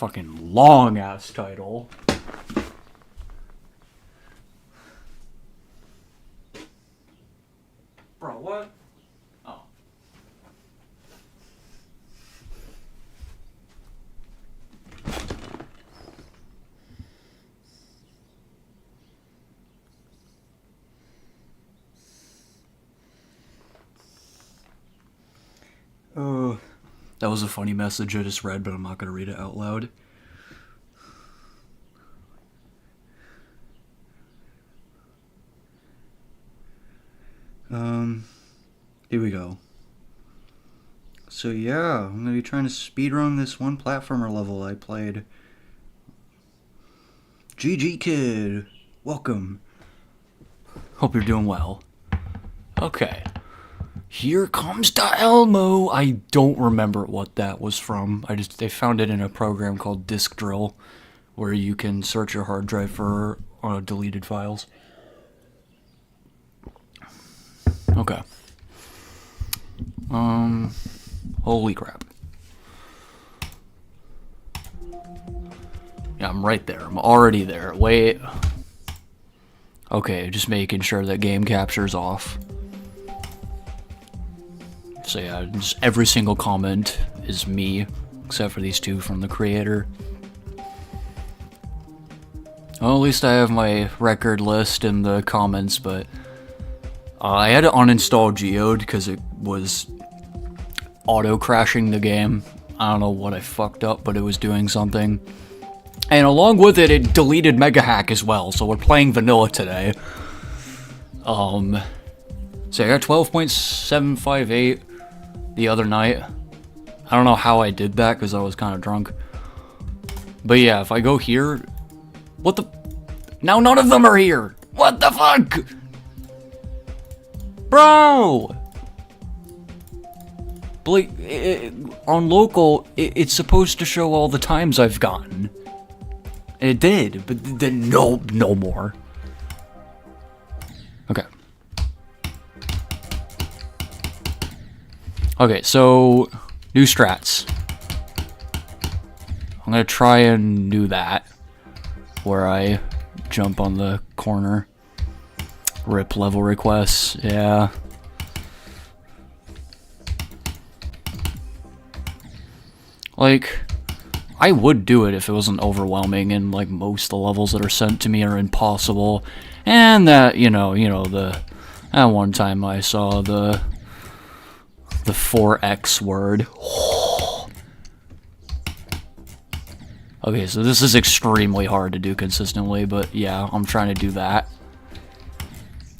fucking long-ass title. Bro, what? Oh. That was a funny message I just read, but I'm not going to read it out loud. Here we go. So yeah, I'm going to be trying to speedrun this one platformer level I played. GG Kid, welcome. Hope you're doing well. Okay. Here comes the Elmo. I don't remember what that was from. They found it in a program called Disk Drill, where you can search your hard drive for deleted files. Okay. Holy crap. Yeah, I'm right there. I'm already there. Wait. Okay, just making sure that game capture's off. So yeah, just every single comment is me, except for these two from the creator. Well, at least I have my record list in the comments, but I had to uninstall Geode because it was auto-crashing the game. I don't know what I fucked up, but it was doing something. And along with it, it deleted Mega Hack as well, so we're playing vanilla today. So I got 12.758 the other night. I don't know how I did that, because I was kind of drunk. But yeah, if I go here... What the... Now none of them are here! What the fuck?! Bro! Like, on local, it's supposed to show all the times I've gotten. And it did, but then no more. Okay. Okay, so, new strats. I'm gonna try and do that, where I jump on the corner. Rip level requests, yeah. Like, I would do it if it wasn't overwhelming, and like most of the levels that are sent to me are impossible. And that, that one time I saw the 4x word. Okay, so this is extremely hard to do consistently, but yeah, I'm trying to do that.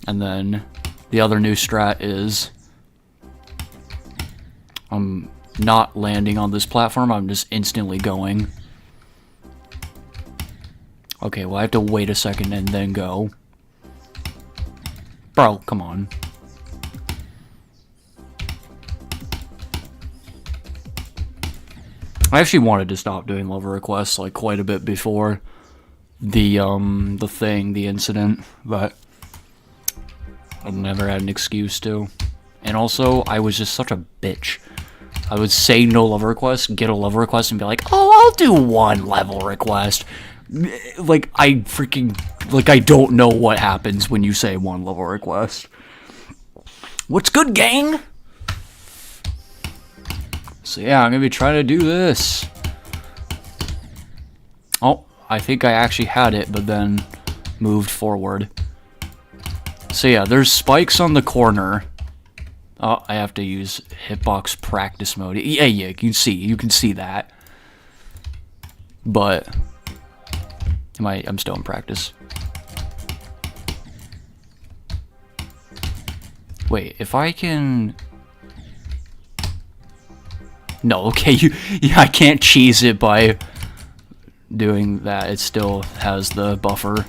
And then the other new strat is I'm not landing on this platform, I'm just instantly going. Okay, well I have to wait a second and then go. Bro, come on. I actually wanted to stop doing level requests like quite a bit before the incident, but I never had an excuse to. And also, I was just such a bitch. I would say no level request, get a level request, and be like, oh, I'll do one level request. Like, I don't know what happens when you say one level request. What's good, gang? So yeah, I'm gonna be trying to do this. Oh, I think I actually had it, but then moved forward. So yeah, there's spikes on the corner. Oh, I have to use hitbox practice mode. Yeah, you can see that. But I'm still in practice. Wait, if I can... No, okay, I can't cheese it by doing that. It still has the buffer.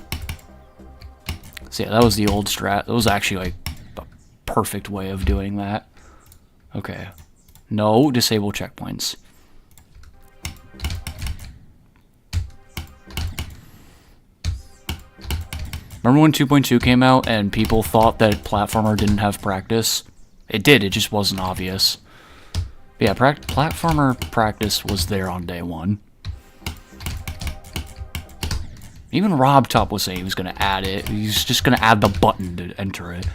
So yeah, that was the old strat. That was actually like the perfect way of doing that. Okay. No, disable checkpoints. Remember when 2.2 came out and people thought that platformer didn't have practice? It did, it just wasn't obvious. But yeah, platformer practice was there on day one. Even Rob Top was saying he was gonna add it. He's just gonna add the button to enter it.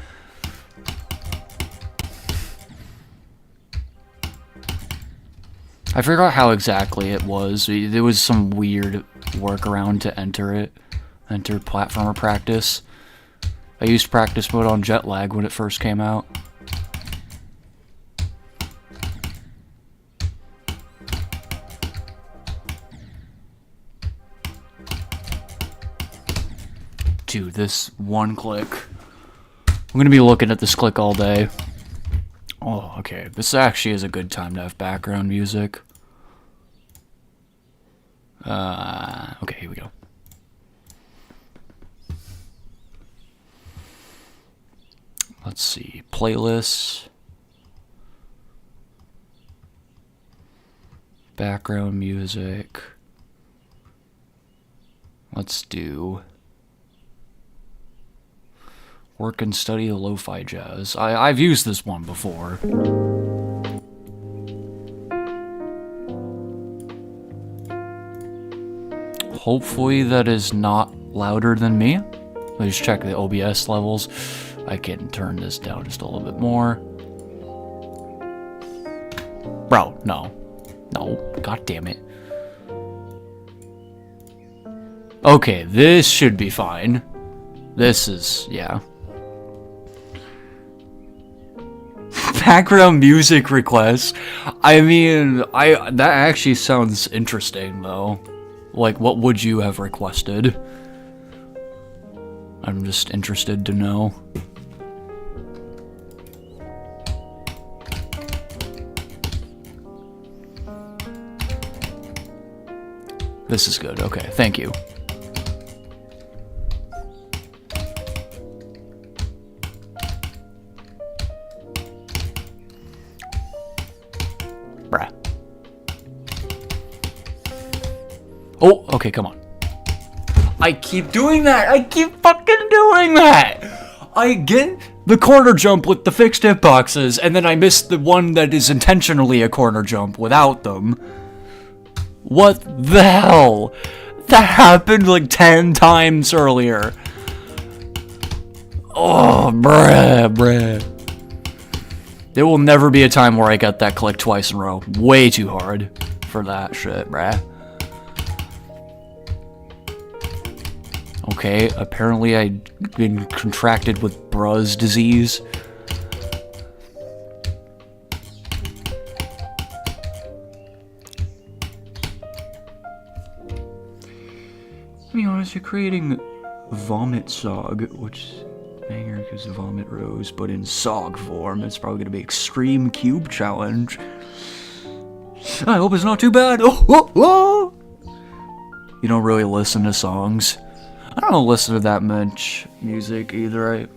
I forgot how exactly it was. There was some weird workaround to enter it. Enter platformer practice. I used practice mode on jet lag when it first came out. Dude, this one click. I'm gonna be looking at this click all day. Oh, okay. This actually is a good time to have background music. Okay, here we go. Let's see. Playlists. Background music. Let's do... Work and study lo-fi jazz. I've used this one before. Hopefully that is not louder than me. Let me just check the OBS levels. I can turn this down just a little bit more. Bro, no. No, god damn it. Okay, this should be fine. This is, yeah. Background music requests. I mean, that actually sounds interesting though. Like, what would you have requested? I'm just interested to know. This is good. Okay, thank you. Bruh. Oh, okay, come on. I keep doing that! I keep fucking doing that! I get the corner jump with the fixed hitboxes, and then I miss the one that is intentionally a corner jump without them. What the hell? That happened like 10 times earlier. Oh, bruh. There will never be a time where I get that click twice in a row. Way too hard for that shit, bruh. Okay, apparently I've been contracted with Bruz disease. To be honest, you're creating Vomit Sog, which banger because Vomit Rose, but in Sog form. It's probably gonna be Extreme Cube Challenge. I hope it's not too bad. Oh. You don't really listen to songs. I don't listen to that much music either.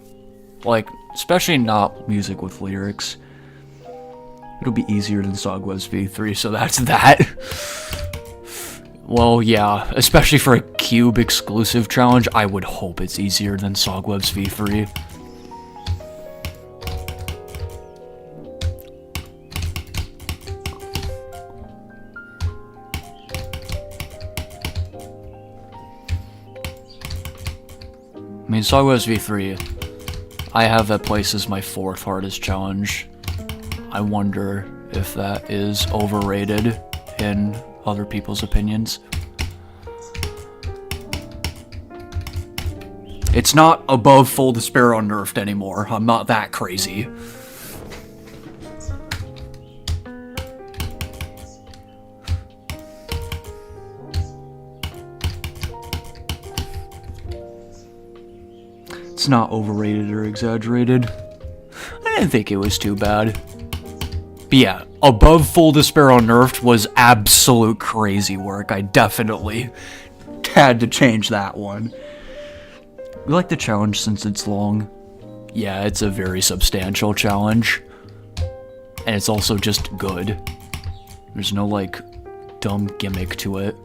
Like, especially not music with lyrics. It'll be easier than Sogwebs V3, so that's that. Well, yeah, especially for a Cube exclusive challenge, I would hope it's easier than Sogwebs V3. I mean, Sogwebs V3, I have that place as my 4th hardest challenge. I wonder if that is overrated in other people's opinions. It's not above Full Despair Unnerfed anymore. I'm not that crazy. It's not overrated or exaggerated. I didn't think it was too bad. But yeah, above Full Despair Unnerfed was absolute crazy work. I definitely had to change that one. We like the challenge since it's long. Yeah, it's a very substantial challenge. And it's also just good. There's no, like, dumb gimmick to it.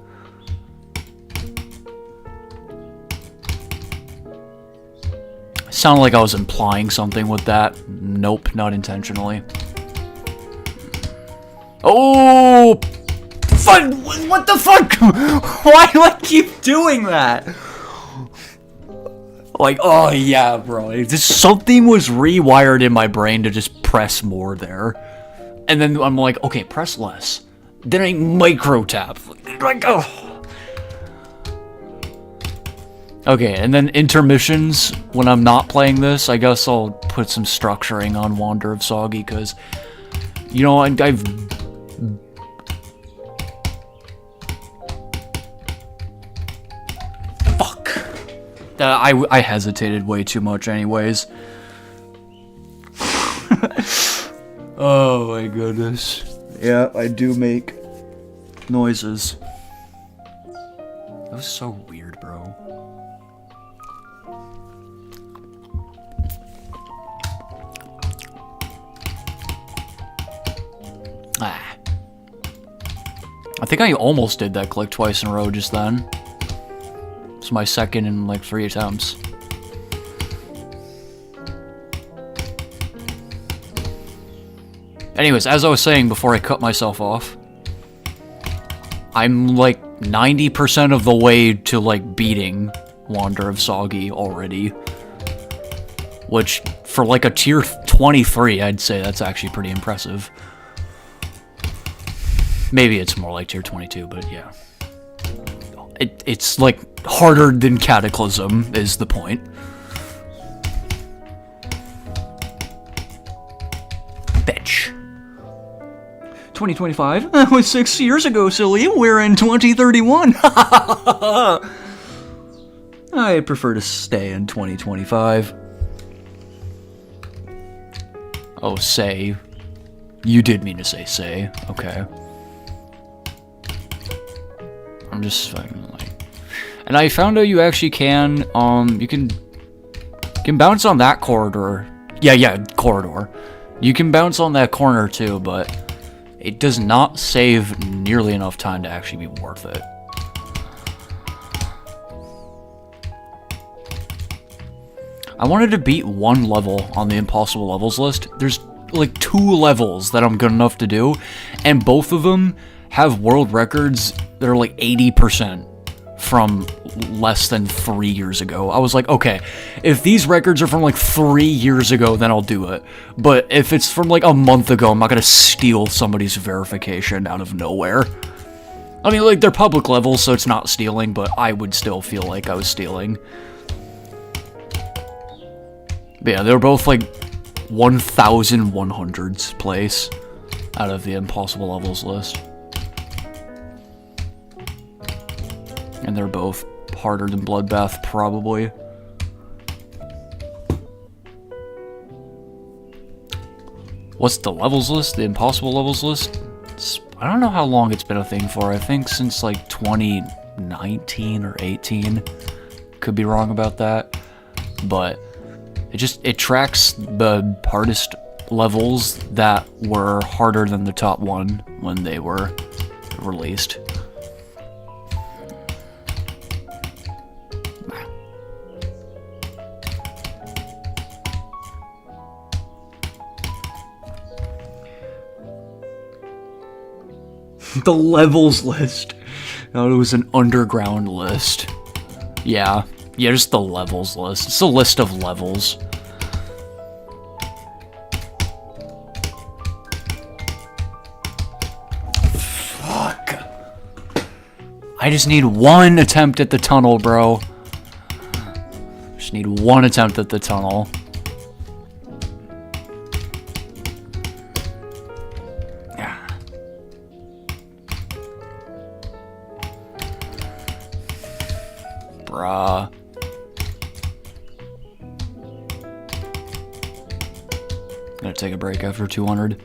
Sounded like I was implying something with that. Nope, not intentionally. Oh! Fuck! What the fuck? Why do I keep doing that? Like, oh yeah, bro. Just something was rewired in my brain to just press more there. And then I'm like, okay, press less. Then I micro tap. Like, oh. Okay, and then intermissions, when I'm not playing this, I guess I'll put some structuring on Wander of Soggy, because, you know, I've... Fuck. I hesitated way too much anyways. Oh my goodness. Yeah, I do make noises. That was so weird, bro. Ah. I think I almost did that click twice in a row just then. It's my second in like 3 attempts. Anyways, as I was saying before I cut myself off, I'm like 90% of the way to like beating Wander of Soggy already. Which, for like a tier 23, I'd say that's actually pretty impressive. Maybe it's more like tier 22, but yeah. It's like harder than Cataclysm, is the point. Bitch. 2025? That was 6 years ago, silly. We're in 2031. I prefer to stay in 2025. Oh, say. You did mean to say. Okay. I'm just fucking like... And I found out you actually can, you can bounce on that corridor. Yeah, corridor. You can bounce on that corner too, but it does not save nearly enough time to actually be worth it. I wanted to beat 1 level on the impossible levels list. There's like 2 levels that I'm good enough to do, and both of them have world records that are like 80% from less than 3 years ago. I was like, okay, if these records are from like 3 years ago, then I'll do it. But if it's from like a month ago, I'm not gonna steal somebody's verification out of nowhere. I mean, like, they're public levels, so it's not stealing, but I would still feel like I was stealing. But yeah, they're both like 1,100s place out of the impossible levels list. And they're both harder than Bloodbath, probably. What's the levels list? The impossible levels list? I don't know how long it's been a thing for. I think since like 2019 or 18. Could be wrong about that. But it tracks the hardest levels that were harder than the top one when they were released. The levels list. No, it was an underground list. Yeah, just the levels list. It's a list of levels. Fuck. I just need 1 attempt at the tunnel, bro. Just need 1 attempt at the tunnel. Bruh. Gonna take a break after 200.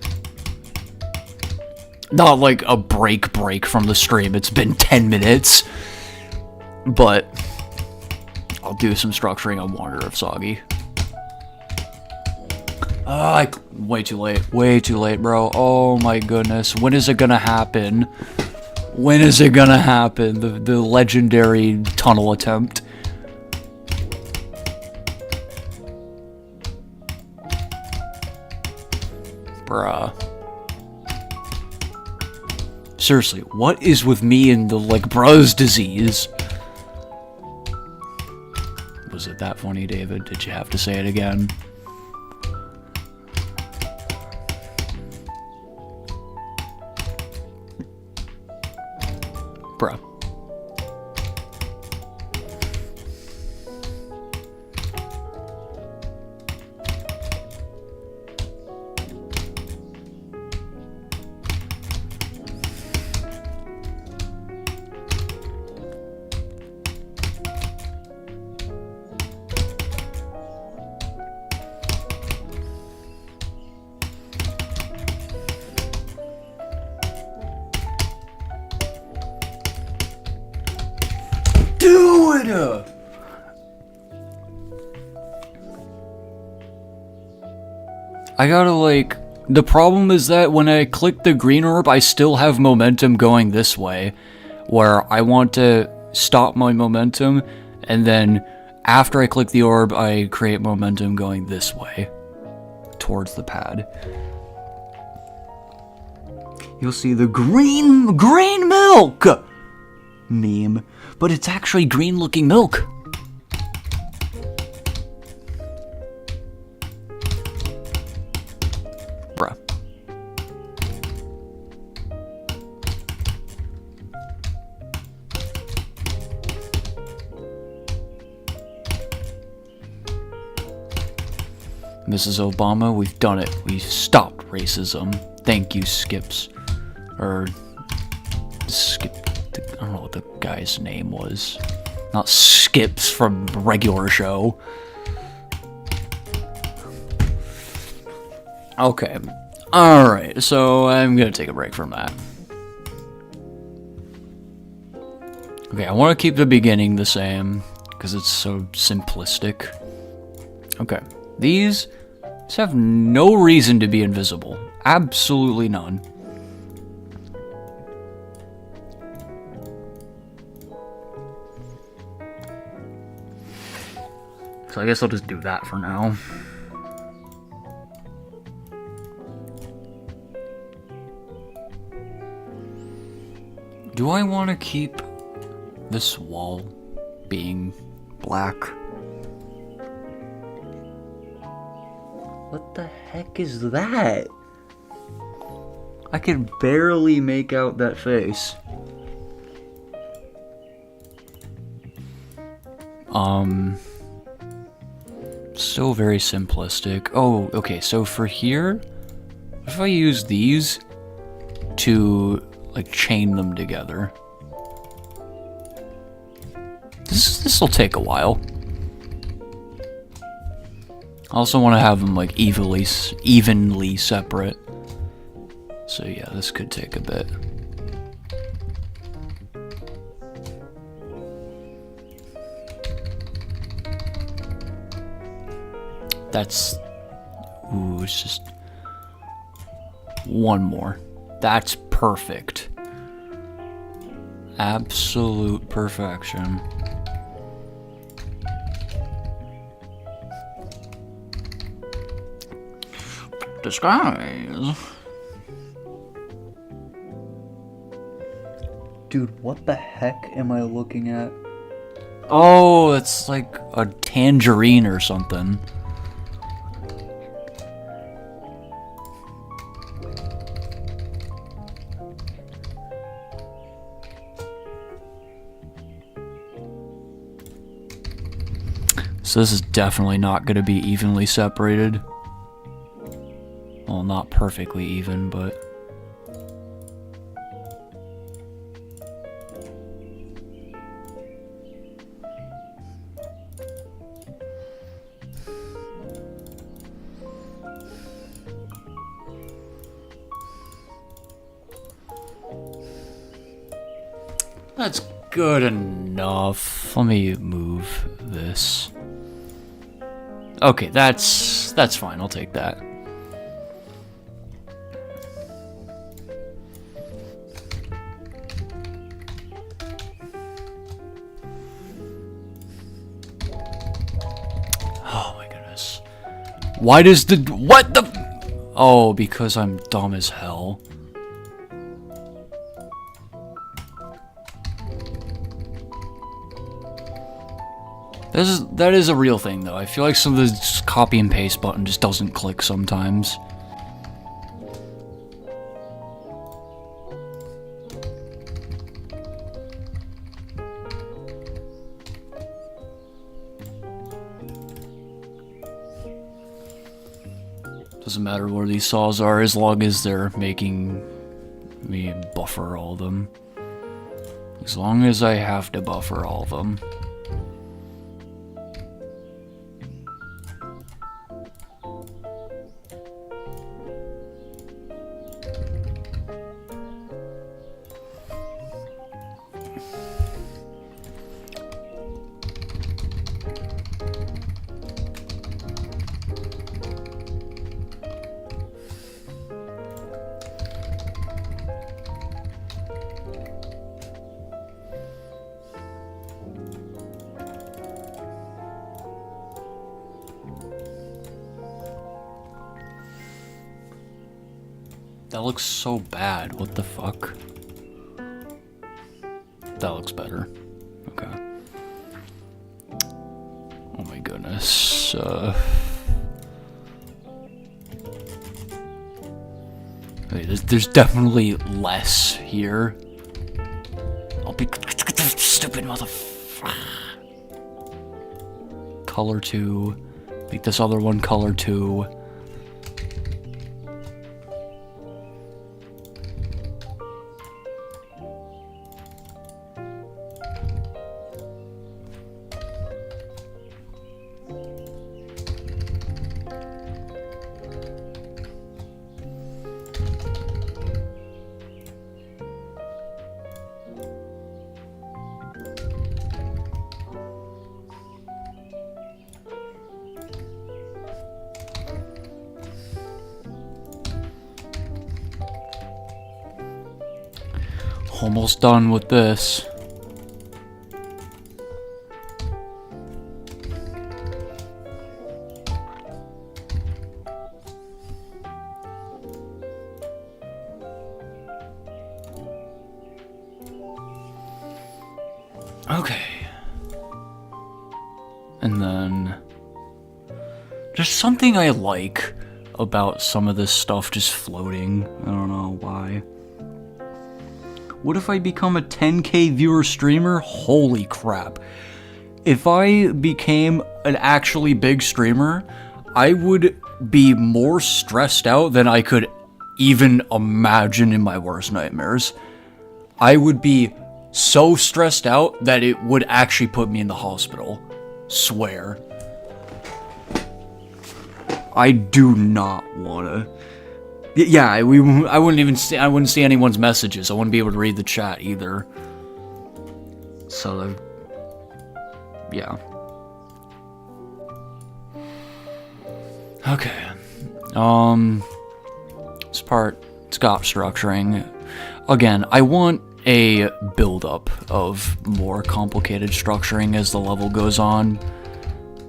Not like a break from the stream. It's been 10 minutes. But I'll do some structuring on Wander of Soggy. Way too late. Way too late, bro. Oh my goodness. When is it gonna happen? When is it gonna happen? The legendary tunnel attempt. Bruh. Seriously, what is with me and the, like, bruh's disease? Was it that funny, David? Did you have to say it again? Bruh. Dude! I gotta, like... The problem is that when I click the green orb, I still have momentum going this way. Where I want to stop my momentum, and then after I click the orb, I create momentum going this way. Towards the pad. You'll see the green milk meme. But it's actually green-looking milk. Bruh. Mrs. Obama, we've done it. We've stopped racism. Thank you, Skips. Or... Skip... I don't know what the guy's name was. Not Skips from regular show. Okay. Alright, so I'm gonna take a break from that. Okay, I want to keep the beginning the same, because it's so simplistic. Okay, these have no reason to be invisible. Absolutely none. So I guess I'll just do that for now. Do I want to keep this wall being black? What the heck is that? I can barely make out that face. Still very simplistic. Oh, okay, so for here, if I use these to, like, chain them together. This'll take a while. I also want to have them, like, evenly separate. So yeah, this could take a bit. That's... Ooh, it's just... one more. That's perfect. Absolute perfection. Disguise. Dude, what the heck am I looking at? Oh, it's like a tangerine or something. So this is definitely not going to be evenly separated. Well, not perfectly even, but... That's good enough. Let me move this. Okay, that's fine. I'll take that. Oh my goodness. Why does the... What the... Oh, because I'm dumb as hell. That is a real thing, though. I feel like some of this copy and paste button just doesn't click sometimes. Doesn't matter where these saws are, as long as they're making me buffer all of them. As long as I have to buffer all of them. That looks so bad. What the fuck? That looks better. Okay. Oh my goodness. Wait, there's definitely less here. I'll be stupid motherfucker. Color 2. Make this other one color 2. Almost done with this. Okay. And then there's something I like about some of this stuff just floating. I don't know why. What if I become a 10K viewer streamer? Holy crap. If I became an actually big streamer, I would be more stressed out than I could even imagine in my worst nightmares. I would be so stressed out that it would actually put me in the hospital. Swear. I do not wanna. Yeah, I wouldn't even see. I wouldn't see anyone's messages. I wouldn't be able to read the chat either. So, yeah. Okay. This part, it's got structuring. Again, I want a build-up of more complicated structuring as the level goes on,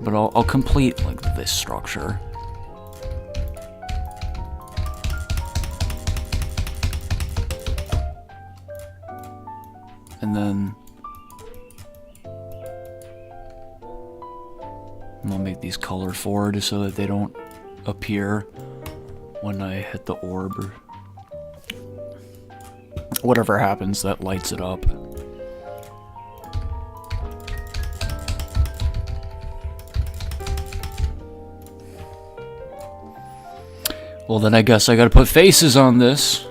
but I'll complete like this structure. And then I'll make these color forward so that they don't appear when I hit the orb or whatever happens that lights it up. Well, then I guess I gotta put faces on this.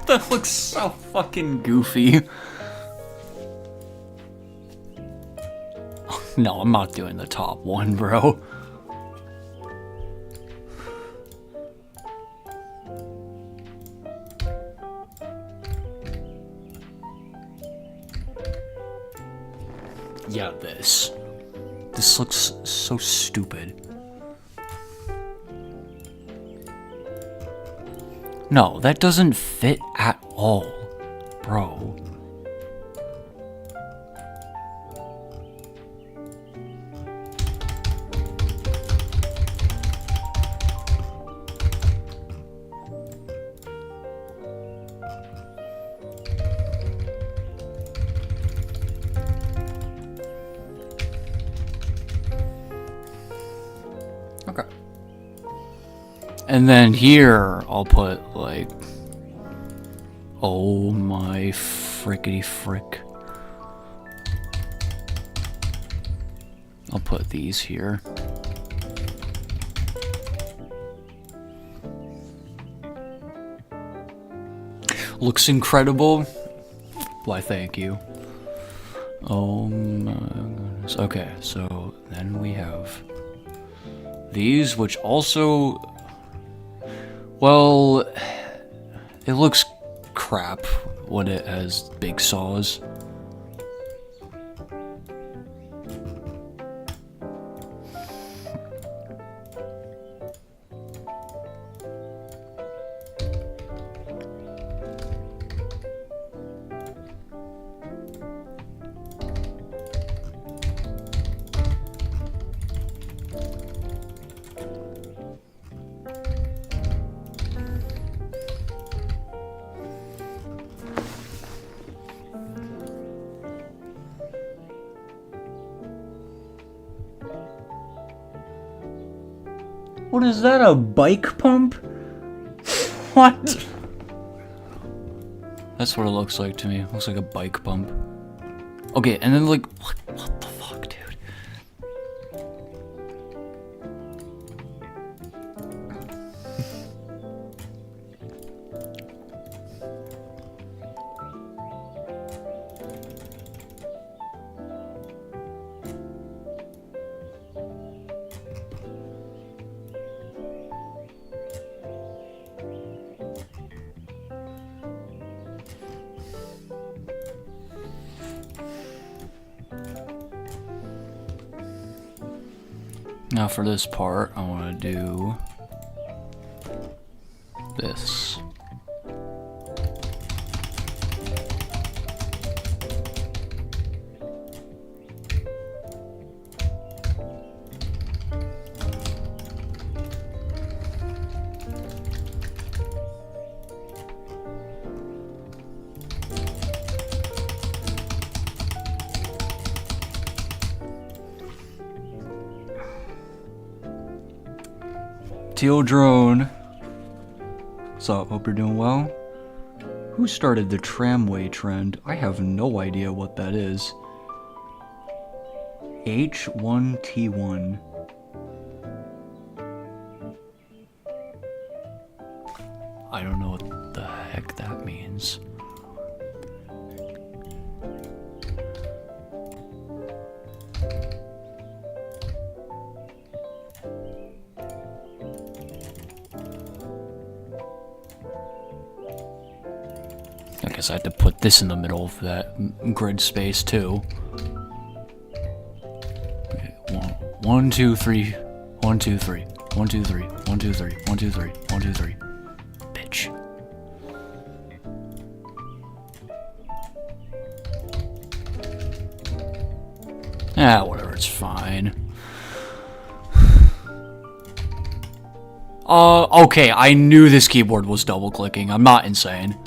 That looks so fucking goofy. No, I'm not doing the top one, bro. Yeah, this. This looks so stupid. No, that doesn't fit at all, bro. And then here, I'll put, like... Oh my frickety frick. I'll put these here. Looks incredible. Why, thank you. Oh my goodness. Okay, so then we have these, which also... Well, it looks crap when it has big saws. What is that, a bike pump? What? That's what it looks like to me. It looks like a bike pump. Okay, and then like, what the fuck, dude? Now for this part, I want to do this. Teal Drone. What's up? Hope you're doing well. Who started the tramway trend? I have no idea what that is. H1T1. I don't know what the heck that means. I guess I had to put this in the middle of that grid space too. Okay, 1, 2, 3, 1, 2, 3, 1, 2, 3, 1, 2, 3, 1, 2, 3, 1, 2, 3. Bitch. Ah, whatever, it's fine. Okay, I knew this keyboard was double clicking. I'm not insane.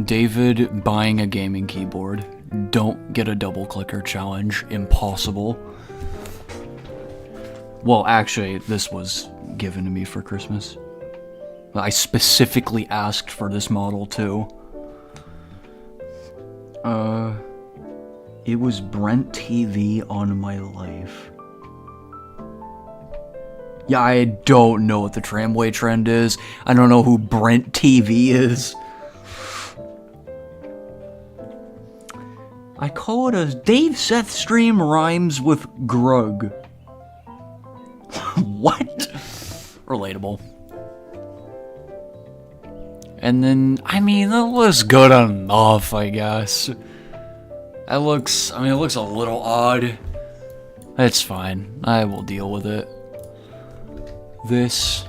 David buying a gaming keyboard. Don't get a double clicker challenge. Impossible. Well, actually, this was given to me for Christmas. I specifically asked for this model too. It was Brent TV on my life. Yeah, I don't know what the tramway trend is. I don't know who Brent TV is. I call it a Dave Seth stream rhymes with Grug. What? Relatable. And then, I mean, that looks good enough, I guess. That looks, I mean, it looks a little odd. It's fine. I will deal with it. This.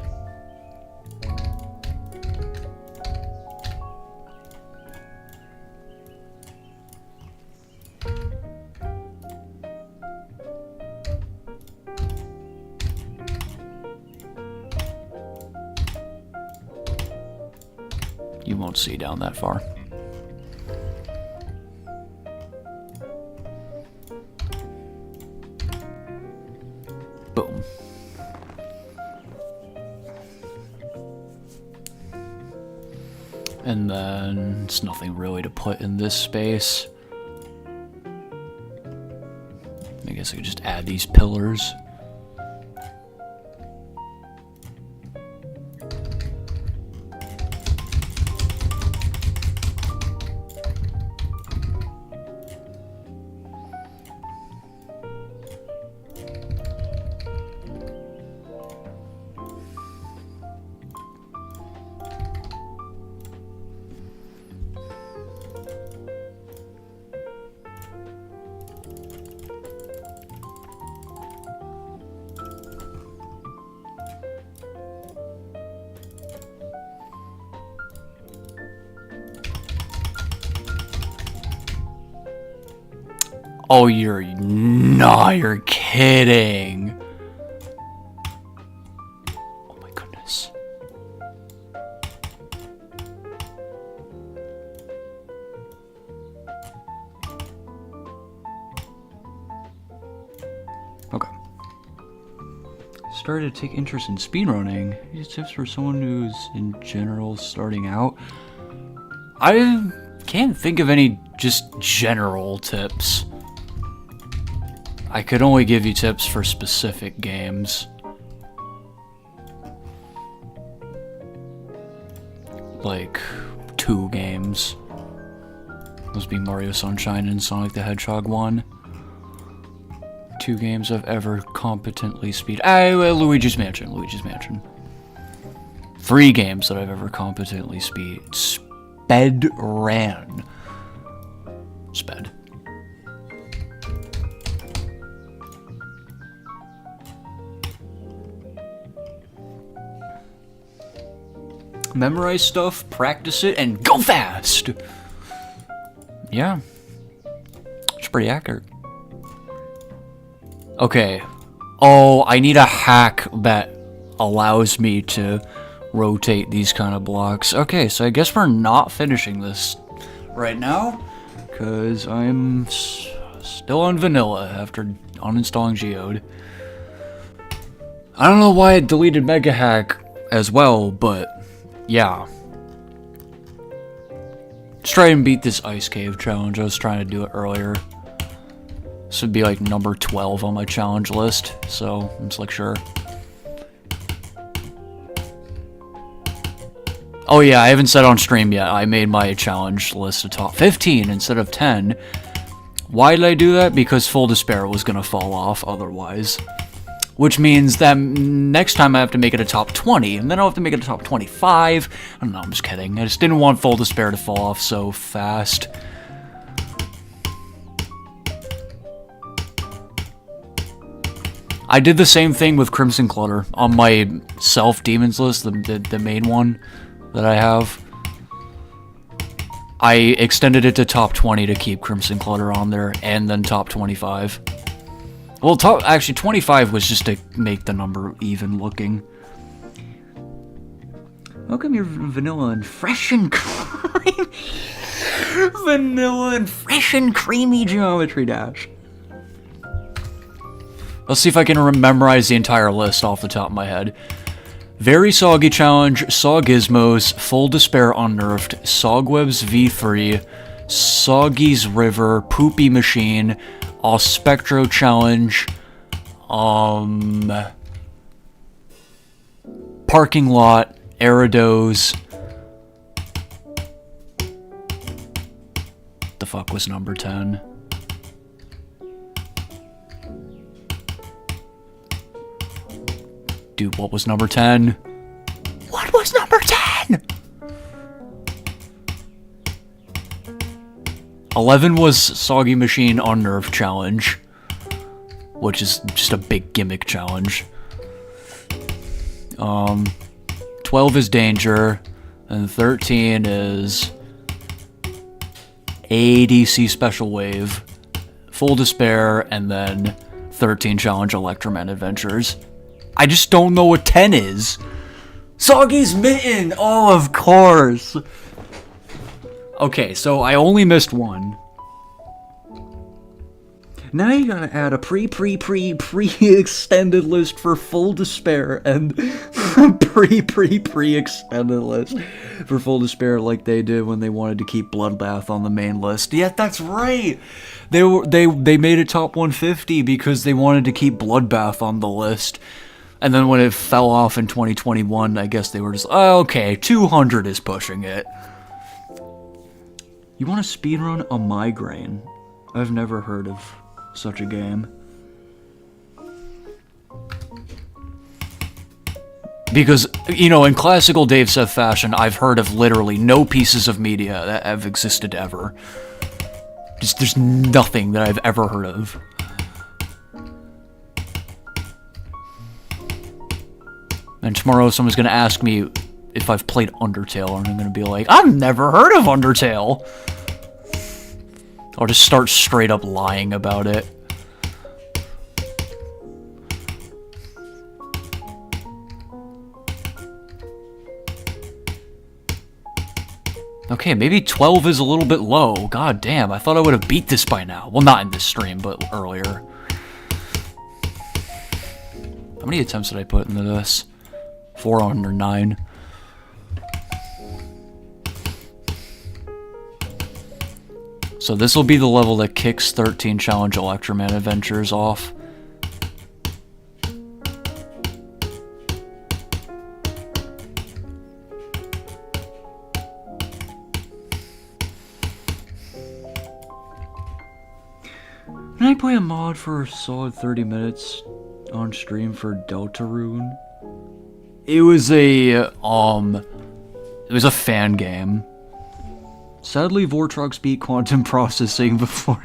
You won't see down that far. And then it's nothing really to put in this space. I guess I could just add these pillars. Oh, you're kidding. Oh my goodness. Okay. Started to take interest in speedrunning. These tips for someone who's in general starting out. I can't think of any just general tips. I could only give you tips for specific games. Like, 2 games. Those be Mario Sunshine and Sonic the Hedgehog 1. 2 games I've ever competently Luigi's Mansion. 3 games that I've ever competently sped-ran. Sped. Memorize stuff, practice it, and go fast! Yeah. It's pretty accurate. Okay. Oh, I need a hack that allows me to rotate these kind of blocks. Okay, so I guess we're not finishing this right now, because I'm still on vanilla after uninstalling Geode. I don't know why I deleted Mega Hack as well, but yeah. Let's try and beat this Ice Cave challenge. I was trying to do it earlier. This would be like number 12 on my challenge list, so I'm just like, sure. Oh yeah, I haven't said on stream yet. I made my challenge list a top 15 instead of 10. Why did I do that? Because Full Despair was gonna fall off otherwise. Which means that next time I have to make it a top 20, and then I'll have to make it a top 25. I don't know, I'm just kidding. I just didn't want Full Despair to fall off so fast. I did the same thing with Crimson Clutter on my Self-Demons list, the main one that I have. I extended it to top 20 to keep Crimson Clutter on there, and then top 25. Well, actually, 25 was just to make the number even looking. Welcome your vanilla and fresh and creamy... vanilla and fresh and creamy Geometry Dash. Let's see if I can memorize the entire list off the top of my head. Very Soggy Challenge, Saw Gizmos, Full Despair Unnerved, Sogwebs V3, Soggy's River, Poopy Machine, Spectro Challenge, Parking Lot, Eridos. The fuck was number 10? Dude, what was number 10? What was number 10? 11 was Soggy Machine Unnerved Challenge, which is just a big gimmick challenge. 12 is Danger, and 13 is ADC Special Wave, Full Despair, and then 13 Challenge Electroman Adventures. I just don't know what 10 is. Soggy's Mitten! Oh, of course! Okay, so I only missed one. Now you gotta add a pre-extended list for Full Despair and Pre-extended list for Full Despair, like they did when they wanted to keep Bloodbath on the main list. Yeah, that's right. They made it top 150 because they wanted to keep Bloodbath on the list. And then when it fell off in 2021, I guess they were just, oh, okay, 200 is pushing it. You want to speedrun a migraine? I've never heard of such a game. Because, you know, in classical Dave Sev fashion, I've heard of literally no pieces of media that have existed ever. Just, there's nothing that I've ever heard of. And tomorrow someone's gonna ask me if I've played Undertale, and I'm gonna be like, I've never heard of Undertale! I'll just start straight up lying about it. Okay, maybe 12 is a little bit low. God damn, I thought I would have beat this by now. Well, not in this stream, but earlier. How many attempts did I put into this? 4 under 9. So this will be the level that kicks 13 Challenge Electroman Adventures off. Can I play a mod for a solid 30 minutes on stream for Deltarune? It was a fan game. Sadly, Vortrox beat quantum processing before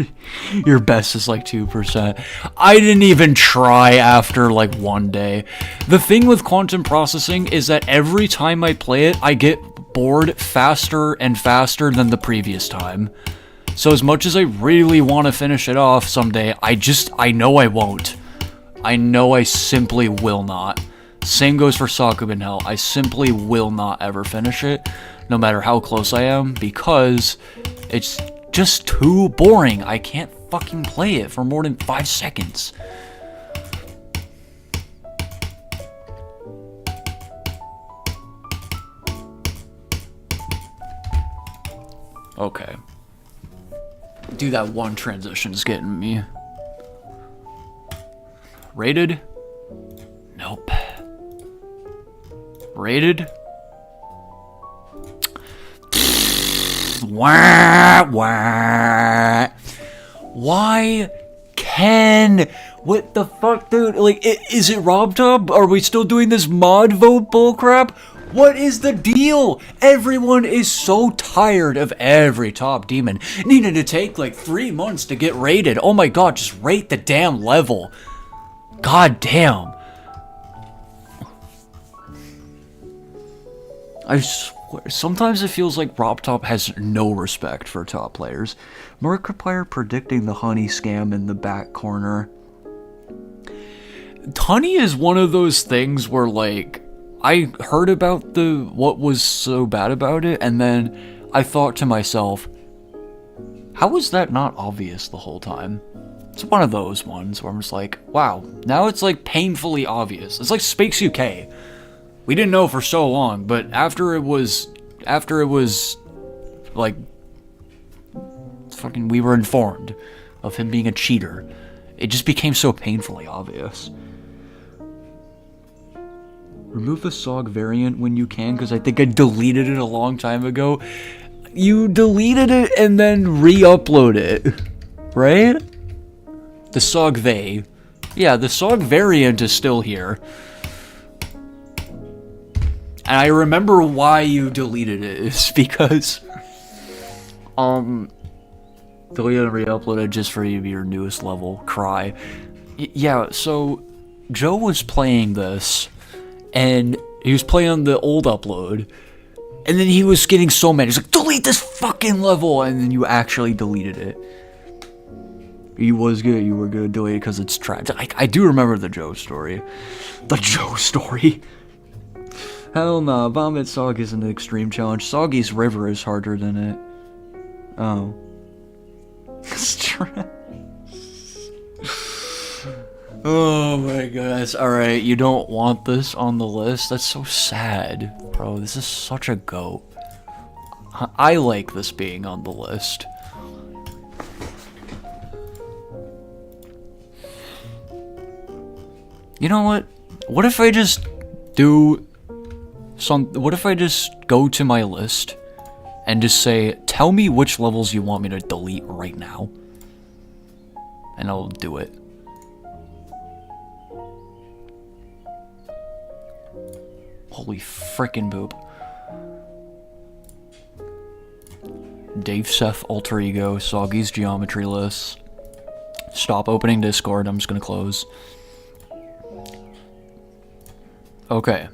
your best is like 2%. I didn't even try after like one day. The thing with quantum processing is that every time I play it, I get bored faster and faster than the previous time. So as much as I really want to finish it off someday, I know I won't. I know I simply will not. Same goes for Sakubin Hell. I simply will not ever finish it, no matter how close I am, because it's just too boring. I can't fucking play it for more than 5 seconds. Okay. Dude, that one transition's getting me. Rated? Nope. Rated? Wah, wah. Why Ken? What the fuck, dude? Like, is it RobTop? Are we still doing this mod vote bullcrap? What is the deal? Everyone is so tired of every top demon needing to take like 3 months to get rated. Oh my god, just rate the damn level. God damn. I swear, sometimes it feels like RobTop has no respect for top players. Markiplier predicting the Honey scam in the back corner. Honey is one of those things where, like, I heard about what was so bad about it, and then I thought to myself, how was that not obvious the whole time? It's one of those ones where I'm just like, wow, now it's like painfully obvious. It's like Spakes UK. We didn't know for so long, but after it was like fucking we were informed of him being a cheater, it just became so painfully obvious. Remove the SOG variant when you can, because I think I deleted it a long time ago. You deleted it and then re-upload it, right? The SOG they. Yeah, the SOG variant is still here. And I remember why you deleted it. It's because delete and re-upload it just for you to be your newest level. Cry. Yeah, so Joe was playing this, and he was playing on the old upload, and then he was getting so mad. He's like, delete this fucking level! And then you actually deleted it. He was good. You were gonna delete it because it's trash. I do remember the Joe story. The Joe story. Hell nah, Vomit Sog is an extreme challenge. Soggy's River is harder than it. Oh. Stress. Oh my goodness. Alright, you don't want this on the list? That's so sad. Bro, this is such a goat. I like this being on the list. You know what? What if I just do what if I just go to my list and just say, tell me which levels you want me to delete right now. And I'll do it. Holy frickin' boop. Dave Seth Alter Ego, Soggy's Geometry List. Stop opening Discord, I'm just gonna close. Okay.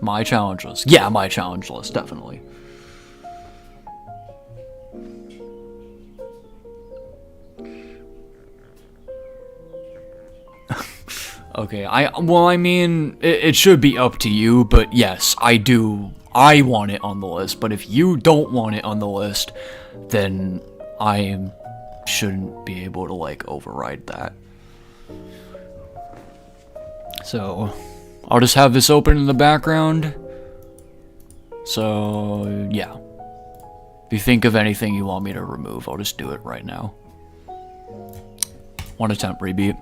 My challenge list. Yeah, my challenge list, definitely. Okay, I mean, it should be up to you, but yes, I want it on the list, but if you don't want it on the list, then I shouldn't be able to, like, override that. So, I'll just have this open in the background. So, yeah. If you think of anything you want me to remove, I'll just do it right now. One attempt rebeat.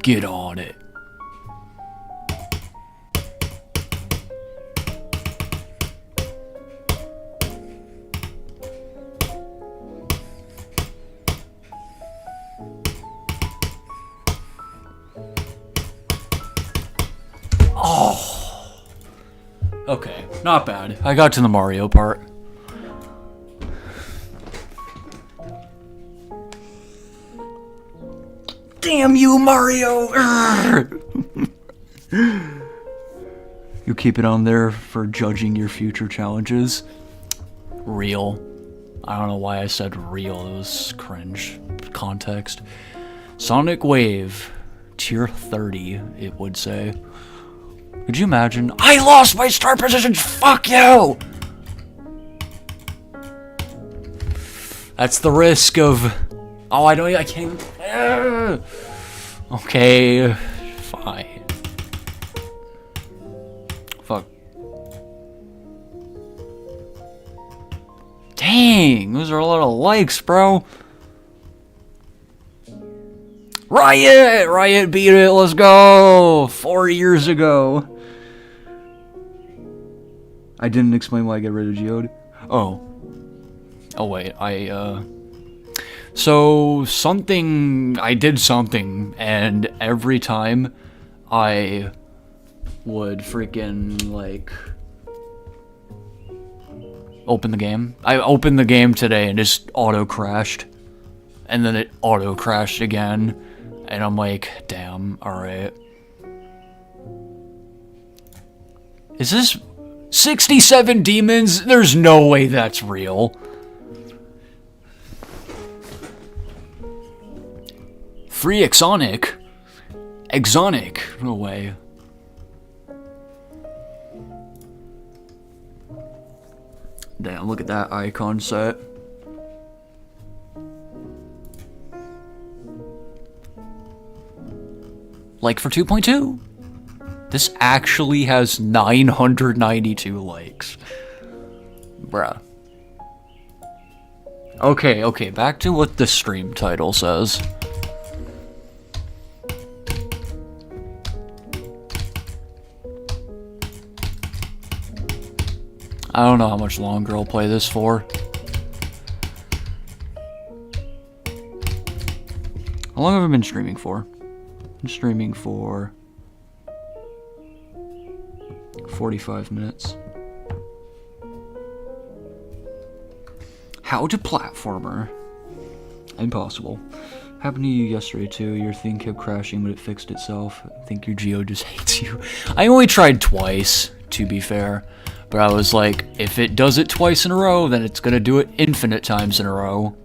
Get on it. Oh. Okay, not bad. I got to the Mario part. Damn you, Mario! You keep it on there for judging your future challenges. Real. I don't know why I said real. It was cringe. Context. Sonic Wave. Tier 30, it would say. Could you imagine? I lost my start position! Fuck you! That's the risk of... Oh, I can't... Okay, fine. Fuck. Dang, those are a lot of likes, bro. Riot beat it, let's go! 4 years ago. I didn't explain why I get rid of Geode. Oh wait, so, I did something, and every time I would freaking, like, open the game. I opened the game today and just auto-crashed. And then it auto-crashed again. And I'm like, damn, alright. Is this 67 demons? There's no way that's real. Free Exonic? Exonic? No way. Damn, look at that icon set. Like for 2.2. This actually has 992 likes. Bruh. Okay, back to what the stream title says. I don't know how much longer I'll play this for. How long have I been streaming for? I'm streaming for 45 minutes. How to platformer? Impossible. Happened to you yesterday too. Your thing kept crashing, but it fixed itself. I think your Geo just hates you. I only tried twice. to be fair. But I was like, if it does it twice in a row, then it's gonna do it infinite times in a row.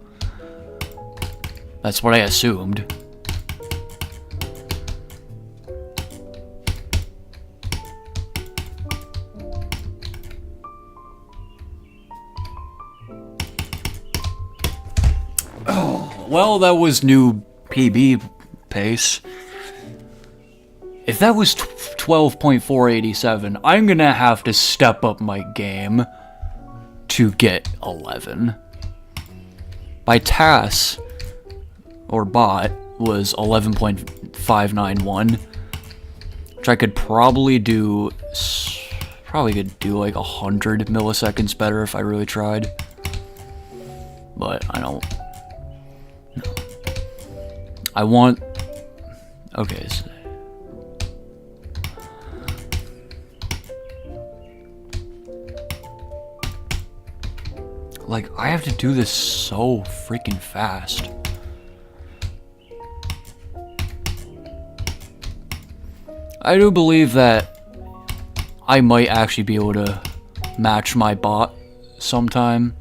That's what I assumed. Oh, well, that was new PB pace. If that was 12.487, I'm gonna have to step up my game to get 11. My TAS, or bot, was 11.591, which I could probably do, like 100 milliseconds better if I really tried. But I don't. No. I want. Okay. So, like, I have to do this so freaking fast. I do believe that I might actually be able to match my bot sometime.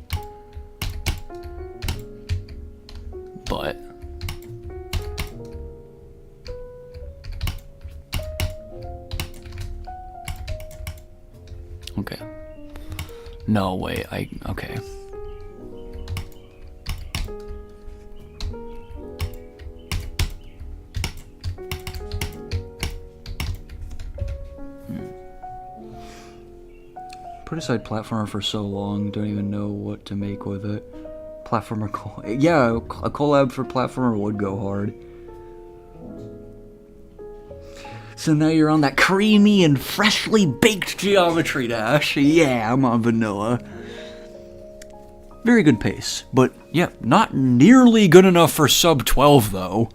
But okay. No, wait, okay. Put aside platformer for so long, don't even know what to make with it. Platformer yeah, a collab for platformer would go hard. So now you're on that creamy and freshly baked Geometry Dash. Yeah, I'm on vanilla. Very good pace, but yeah, not nearly good enough for sub 12 though.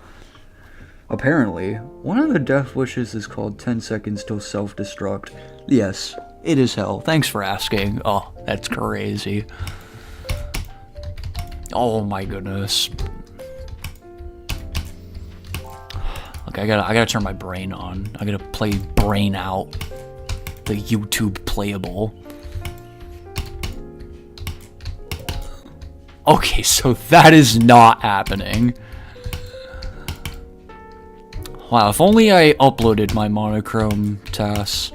Apparently, one of the death wishes is called 10 seconds till self-destruct. Yes, it is hell. Thanks for asking. Oh, that's crazy. Oh my goodness. Okay, I gotta turn my brain on. I gotta play brain out. The YouTube playable. Okay, so that is not happening. Wow, if only I uploaded my monochrome tasks.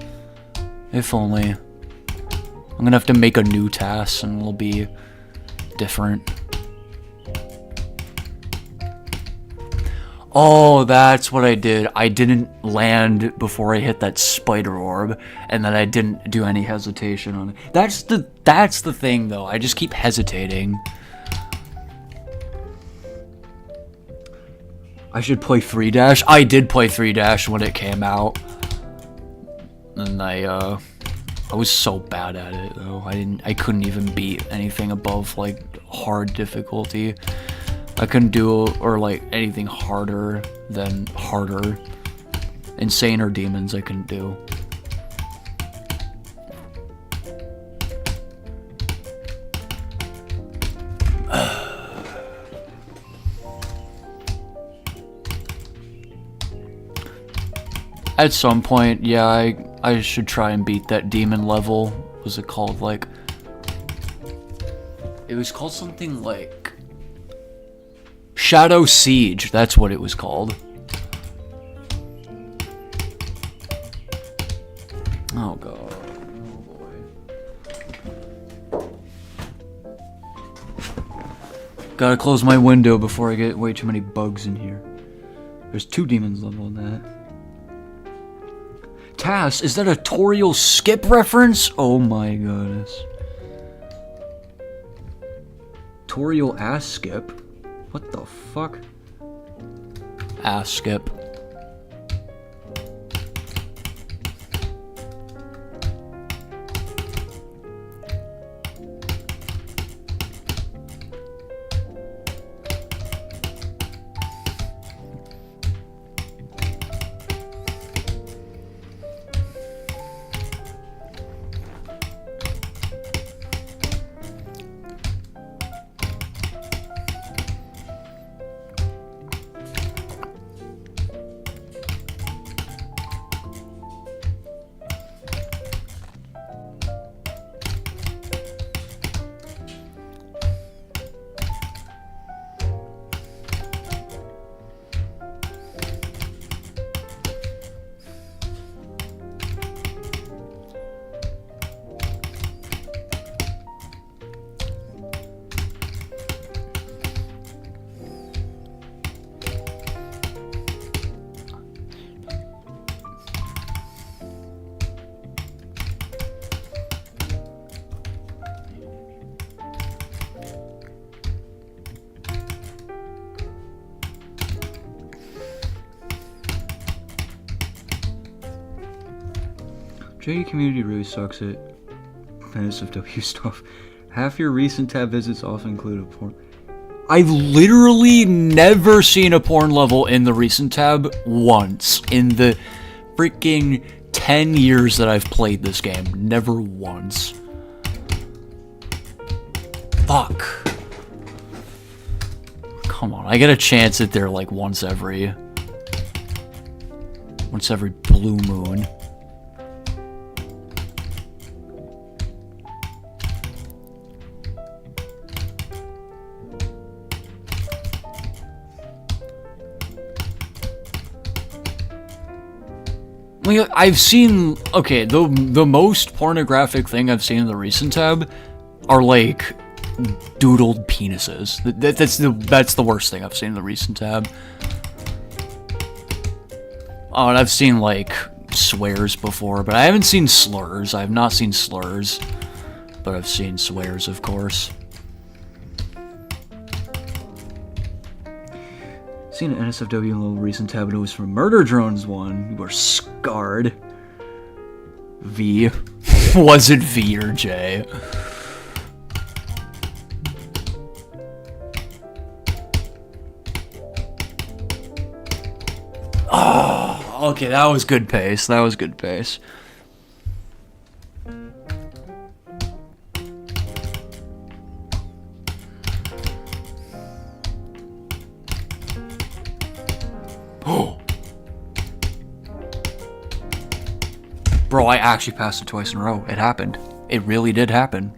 If only. I'm gonna have to make a new task and it'll be different. Oh, that's what I did. I didn't land before I hit that spider orb, and then I didn't do any hesitation on it. That's the thing, though. I just keep hesitating. I should play 3-dash. I did play 3-dash when it came out, and I was so bad at it though. I couldn't even beat anything above like hard difficulty. I couldn't do or like anything harder than harder. Insane or demons I couldn't do. At some point, yeah, I should try and beat that demon level. What was it called? Like, it was called something like Shadow Siege. That's what it was called. Oh god. Oh boy. Gotta close my window before I get way too many bugs in here. There's 2 demons level in that. Tass, is that a Toriel skip reference? Oh my goodness. Toriel ass skip? What the fuck? Ass skip. JD community really sucks at NSFW stuff. Half your recent tab visits often include a porn. I've literally never seen a porn level in the recent tab once in the freaking 10 years that I've played this game. Never once. Fuck. Come on, I get a chance at there like once every blue moon. Like, I've seen, okay, the most pornographic thing I've seen in the recent tab are like doodled penises. That's the worst thing I've seen in the recent tab. Oh, and I've seen like swears before, but I haven't seen slurs. I have not seen slurs, but I've seen swears, of course. Seen an NSFW in a little recent tab, and it was from Murder Drones 1. You were scarred. V. Was it V or J? Oh, okay, that was good pace. That was good pace. Bro, I actually passed it twice in a row. It happened. It really did happen.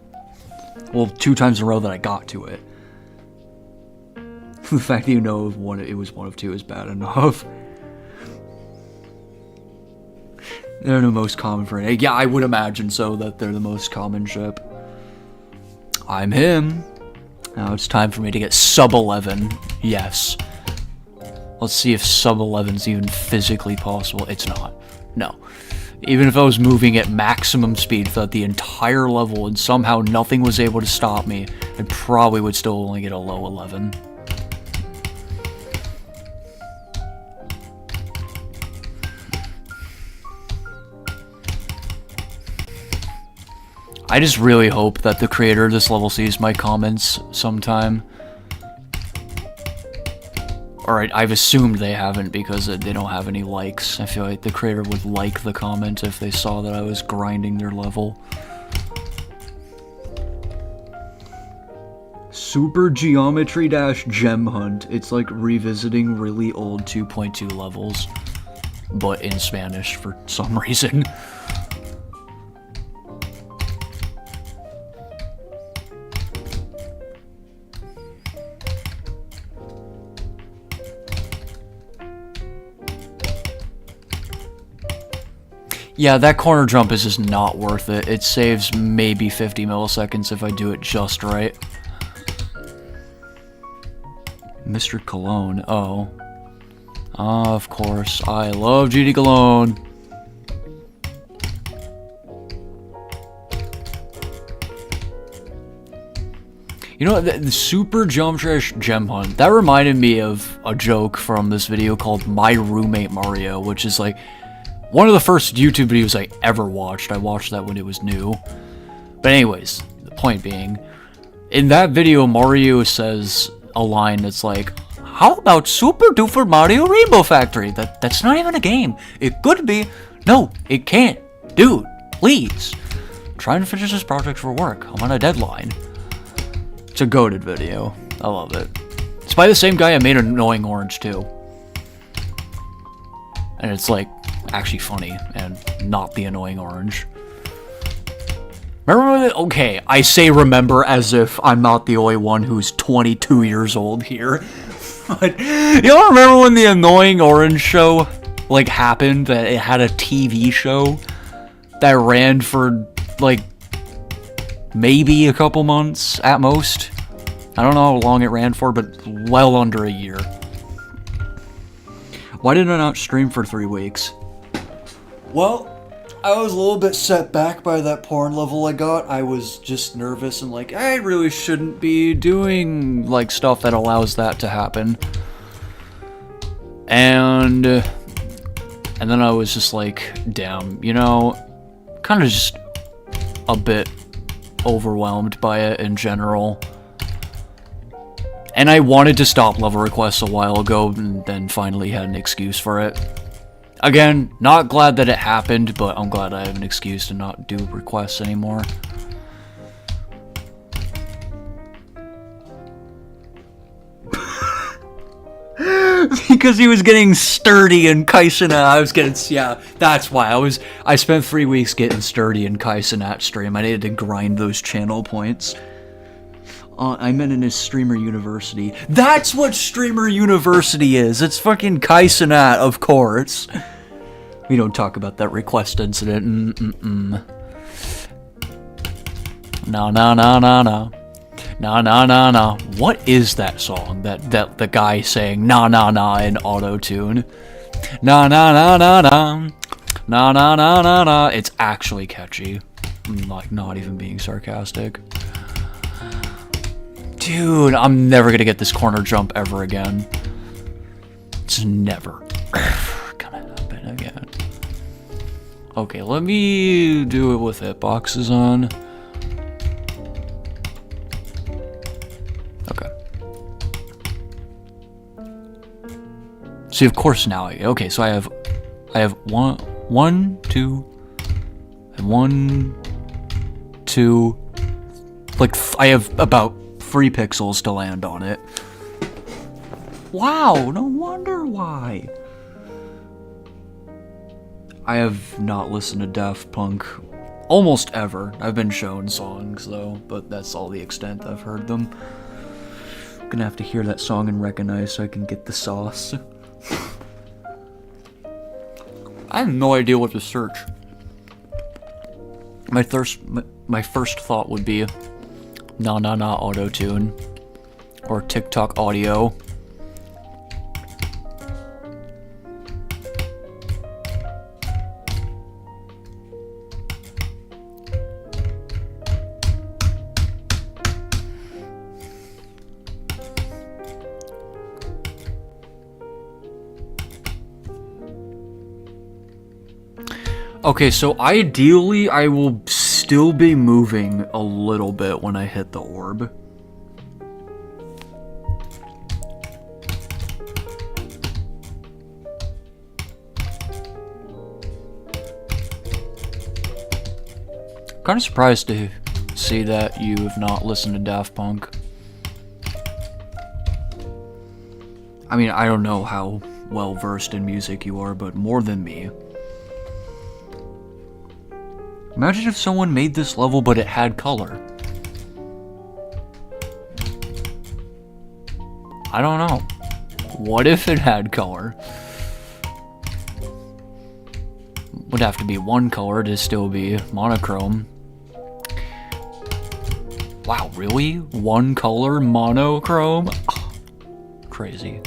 Well, 2 times in a row that I got to it. The fact that you know it was one of 2 is bad enough. They're the most common for it. Yeah, I would imagine so, that they're the most common ship. I'm him. Now it's time for me to get sub 11. Yes. Let's see if sub 11 is even physically possible. It's not. No. Even if I was moving at maximum speed throughout the entire level and somehow nothing was able to stop me, I probably would still only get a low 11. I just really hope that the creator of this level sees my comments sometime. Alright, I've assumed they haven't because they don't have any likes. I feel like the creator would like the comment if they saw that I was grinding their level. Super Geometry Gem Hunt. It's like revisiting really old 2.2 levels, but in Spanish for some reason. Yeah, that corner jump is just not worth it. It saves maybe 50 milliseconds if I do it just right. Mr. Cologne, oh. Of course, I love GD Cologne. You know, the Super Geometry Gem Hunt, that reminded me of a joke from this video called My Roommate Mario, which is like one of the first YouTube videos I ever watched. I watched that when it was new. But anyways, the point being, in that video, Mario says a line that's like, how about Super Duper Mario Rainbow Factory? That's not even a game. It could be. No, it can't. Dude, please. I'm trying to finish this project for work. I'm on a deadline. It's a goated video. I love it. It's by the same guy I made Annoying Orange too. And it's like, actually funny, and not the Annoying Orange. Remember, okay, I say remember as if I'm not the only one who's 22 years old here. But, you don't remember when the Annoying Orange show, like, happened? That it had a TV show that ran for, like, maybe a couple months at most? I don't know how long it ran for, but well under a year. Why did I not stream for 3 weeks? Well, I was a little bit set back by that porn level I got. I was just nervous and like, I really shouldn't be doing like stuff that allows that to happen. And then I was just like, damn, you know, kind of just a bit overwhelmed by it in general. And I wanted to stop level requests a while ago, and then finally had an excuse for it. Again, not glad that it happened, but I'm glad I have an excuse to not do requests anymore. Because he was getting sturdy in Kaisenat, I was getting, yeah, that's why. I spent 3 weeks getting sturdy in Kaisenat stream. I needed to grind those channel points. I meant in his Streamer University. That's what Streamer University is! It's fucking Kaisenat, of course! We don't talk about that request incident. No, no, no, no, no. Na na na na. What is that song? That the guy saying na na na in auto-tune? Na na na na na. Na na na na na. It's actually catchy. I'm like not even being sarcastic. Dude, I'm never gonna get this corner jump ever again. It's never ever gonna happen again. Okay, let me do it with hitboxes on. Okay. See, of course now. Okay, so I have one, two, like I have about 3 pixels to land on it. Wow, no wonder why. I have not listened to Daft Punk almost ever. I've been shown songs though, but that's all the extent I've heard them. I'm gonna have to hear that song and recognize so I can get the sauce. I have no idea what to search. My first thought would be na na na auto-tune or TikTok audio. Okay, so ideally I will still be moving a little bit when I hit the orb. Kind of surprised to see that you have not listened to Daft Punk. I mean, I don't know how well versed in music you are, but more than me. Imagine if someone made this level but it had color. I don't know. What if it had color? Would have to be one color to still be monochrome. Wow, really? One color monochrome? Oh, crazy.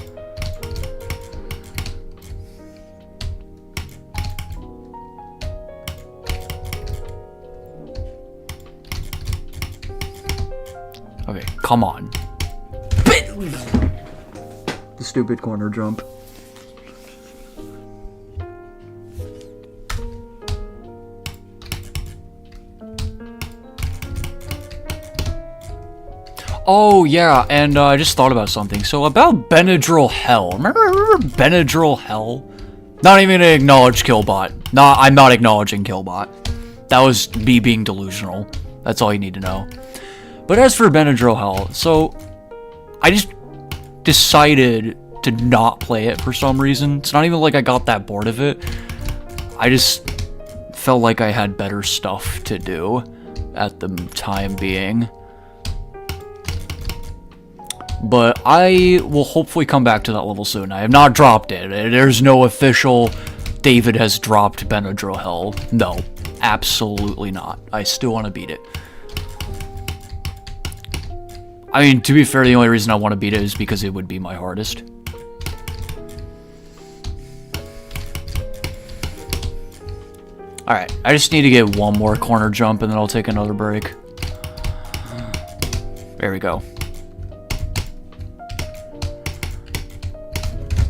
Okay, come on. The stupid corner jump. Oh yeah, and I just thought about something. So about Benadryl Hell. Remember Benadryl Hell? Not even gonna acknowledge Killbot. I'm not acknowledging Killbot. That was me being delusional. That's all you need to know. But as for Benadryl Hell, so I just decided to not play it for some reason. It's not even like I got that bored of it. I just felt like I had better stuff to do at the time being. But I will hopefully come back to that level soon. I have not dropped it. There's no official David has dropped Benadryl Hell. No, absolutely not. I still want to beat it. I mean, to be fair, the only reason I want to beat it is because it would be my hardest. Alright, I just need to get one more corner jump and then I'll take another break. There we go.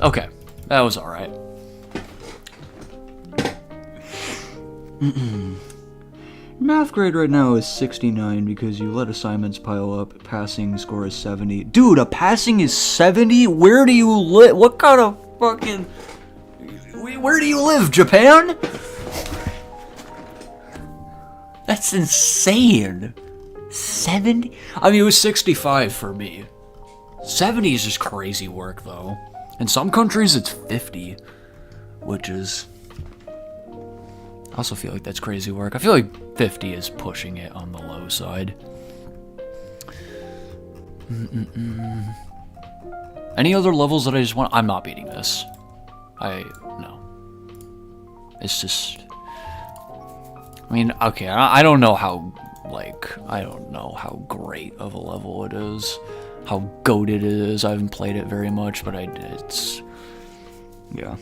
Okay, that was alright. Math grade right now is 69 because you let assignments pile up. Passing score is 70. Dude, a passing is 70? Where do you live? What kind of fucking... Where do you live, Japan? That's insane. 70? I mean, it was 65 for me. 70 is just crazy work, though. In some countries, it's 50, which is... I also feel like that's crazy work. I feel like 50 is pushing it on the low side. Any other levels that I just want? I'm not beating this. No. It's just... I mean, okay, I don't know how, like, I don't know how great of a level it is. How goated it is. I haven't played it very much, but it's... Yeah.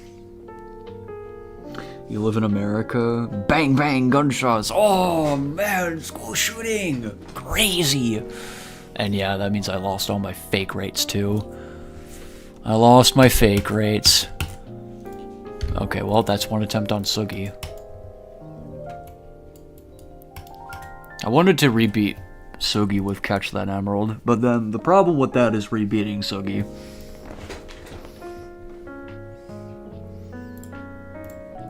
You live in America? Bang, bang, gunshots. Oh, man, school shooting. Crazy. And yeah, that means I lost all my fake rates, too. I lost my fake rates. Okay, well, that's one attempt on Sugi. I wanted to rebeat Sugi with Catch That Emerald, but then the problem with that is rebeating Sugi.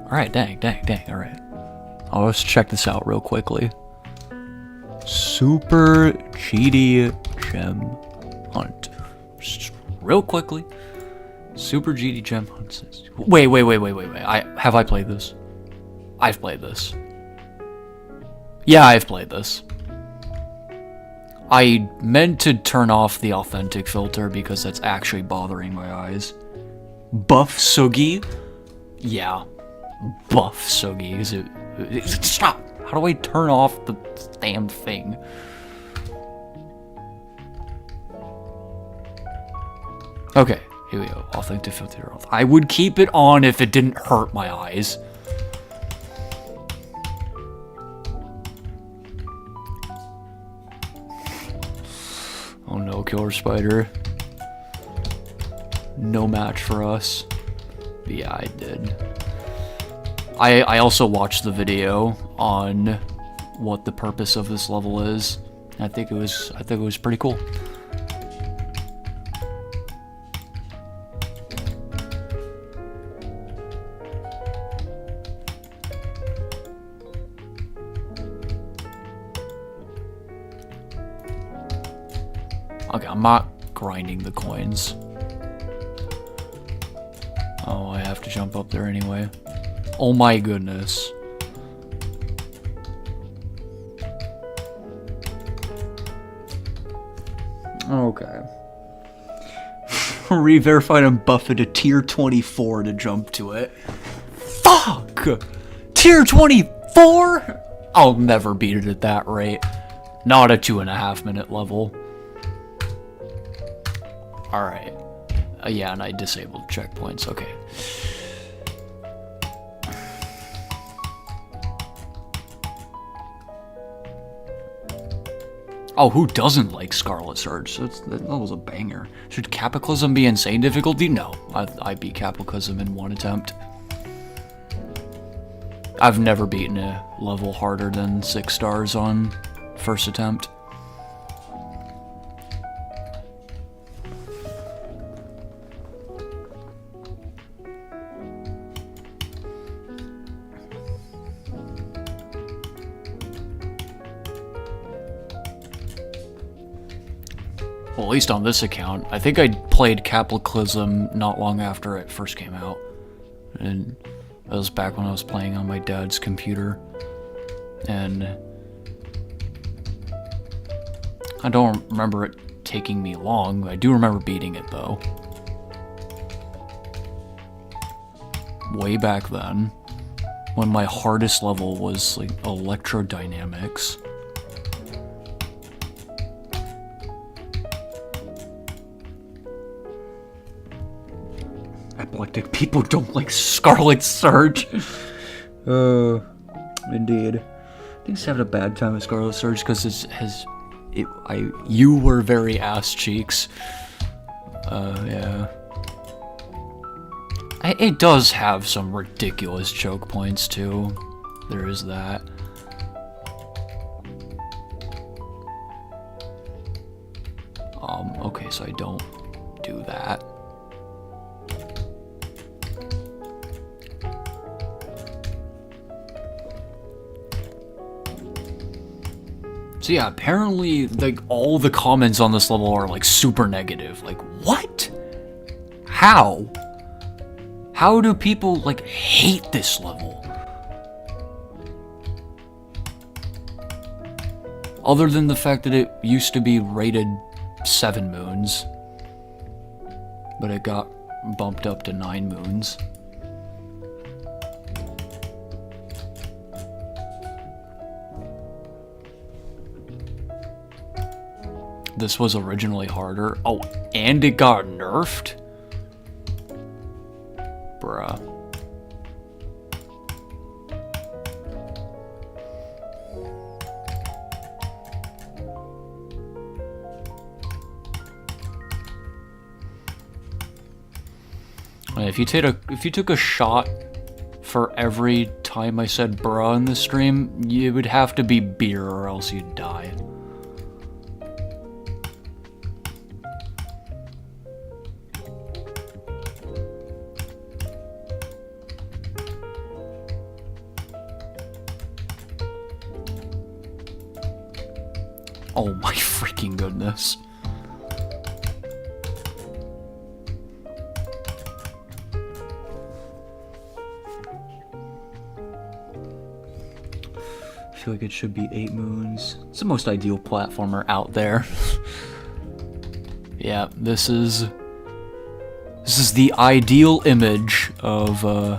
Alright, dang, alright. Oh, let's check this out real quickly. Super GD Gem Hunt. Just real quickly. Super GD Gem Hunt. Wait. Have I played this? I've played this. Yeah, I've played this. I meant to turn off the authentic filter because that's actually bothering my eyes. Buff Sugi? Yeah. Buff Sugi. Is it... Stop! How do I turn off the damn thing? Okay, here we go. Authentic filter off. I would keep it on if it didn't hurt my eyes. Oh no, Killer Spider. No match for us. But yeah, I did. I also watched the video on what the purpose of this level is. I think it was pretty cool. Okay, I'm not grinding the coins. Oh, I have to jump up there anyway. Oh my goodness. Okay. Re-verified and buffed a tier 24 to jump to it. Fuck! Tier 24? I'll never beat it at that rate. Not a 2.5 minute level. Alright. Yeah, and I disabled checkpoints. Okay. Oh, who doesn't like Scarlet Surge? That was a banger. Should Cataclysm be insane difficulty? No. I beat Cataclysm in one attempt. I've never beaten a level harder than 6 stars on first attempt. Well, at least on this account. I think I played Cataclysm not long after it first came out. And that was back when I was playing on my dad's computer. And I don't remember it taking me long. I do remember beating it, though. Way back then. When my hardest level was, like, electrodynamics. Epileptic people don't like Scarlet Surge. Indeed. I think it's having a bad time with Scarlet Surge because you were very ass cheeks. Yeah. It does have some ridiculous choke points too. There is that. Okay, so I don't do that. So yeah, apparently, like, all the comments on this level are, like, super negative. Like, what? How? How do people, like, hate this level? Other than the fact that it used to be rated 7 moons. But it got bumped up to 9 moons. This was originally harder. Oh, and it got nerfed? Bruh. If you took a shot for every time I said bruh in this stream, it would have to be beer or else you'd die. Oh my freaking goodness. I feel like it should be 8 moons. It's the most ideal platformer out there. Yeah, this is the ideal image of a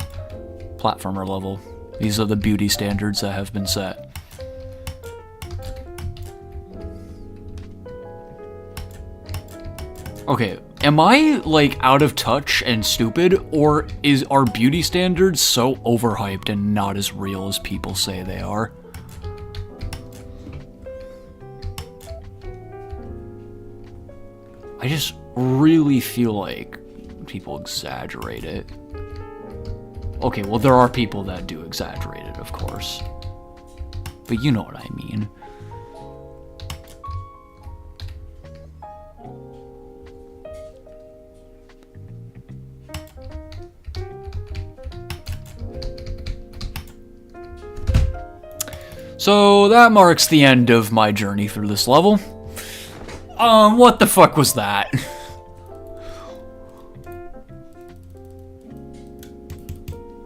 platformer level. These are the beauty standards that have been set. Okay, am I, like, out of touch and stupid, or are beauty standards so overhyped and not as real as people say they are? I just really feel like people exaggerate it. Okay, well, there are people that do exaggerate it, of course. But you know what I mean. So that marks the end of my journey through this level. What the fuck was that?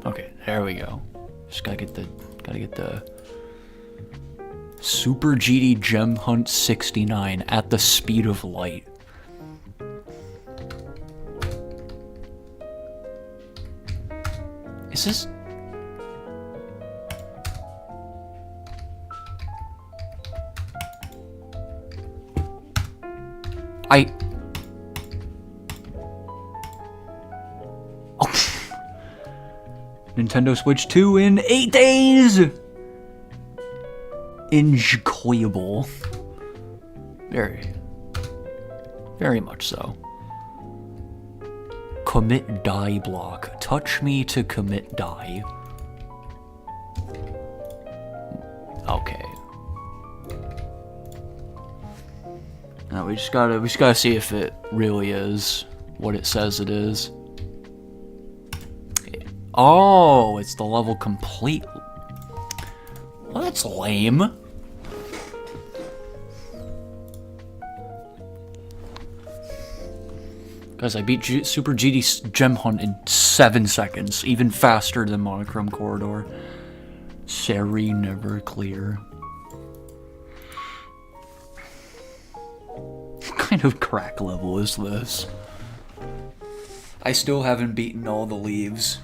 Okay, there we go. Just gotta get the Super GD Gem Hunt 69 at the speed of light. Is this... Oh. Nintendo Switch 2 in 8 days! Enjoyable. Very much so. Commit die block. Touch me to commit die. Okay. Now we just gotta see if it really is what it says it is. Oh, it's the level complete. Well, that's lame. Guys, I beat Super GD Gem Hunt in 7 seconds, even faster than Monochrome Choridor. Seri never clear. What kind of crack level is this? I still haven't beaten all the leaves.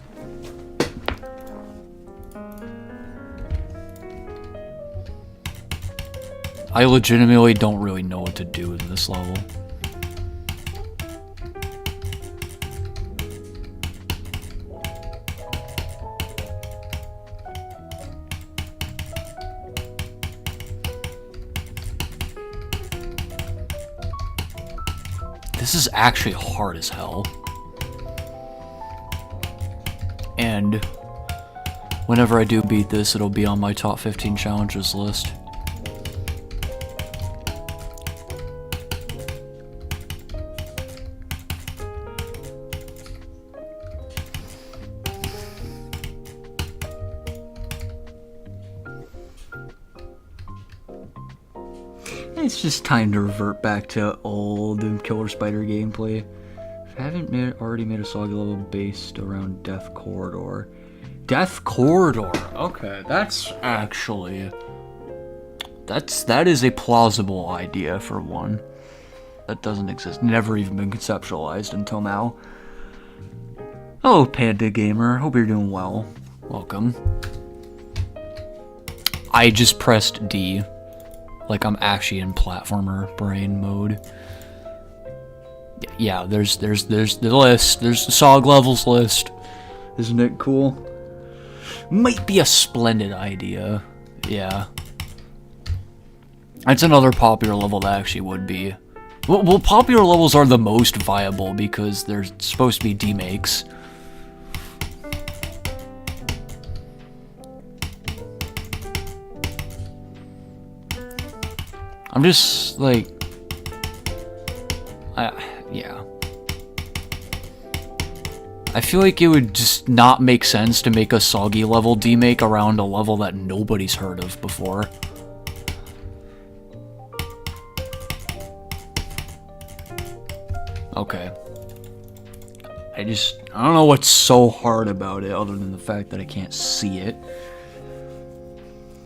I legitimately don't really know what to do with this level. This is actually hard as hell. And whenever I do beat this, it'll be on my top 15 challenges list. It's just time to revert back to old Killer Spider gameplay. I haven't already made a soggy level based around Death Corridor. Death Corridor. Okay, that's actually that is a plausible idea for one. That doesn't exist. Never even been conceptualized until now. Hello, Panda Gamer. Hope you're doing well. Welcome. I just pressed D. Like I'm actually in platformer brain mode. Yeah, there's the list. There's the SOG levels list. Isn't it cool? Might be a splendid idea. Yeah. It's another popular level that actually would be. Well, popular levels are the most viable because they're supposed to be demakes. I'm just like, yeah. I feel like it would just not make sense to make a soggy level demake around a level that nobody's heard of before. Okay. I don't know what's so hard about it other than the fact that I can't see it.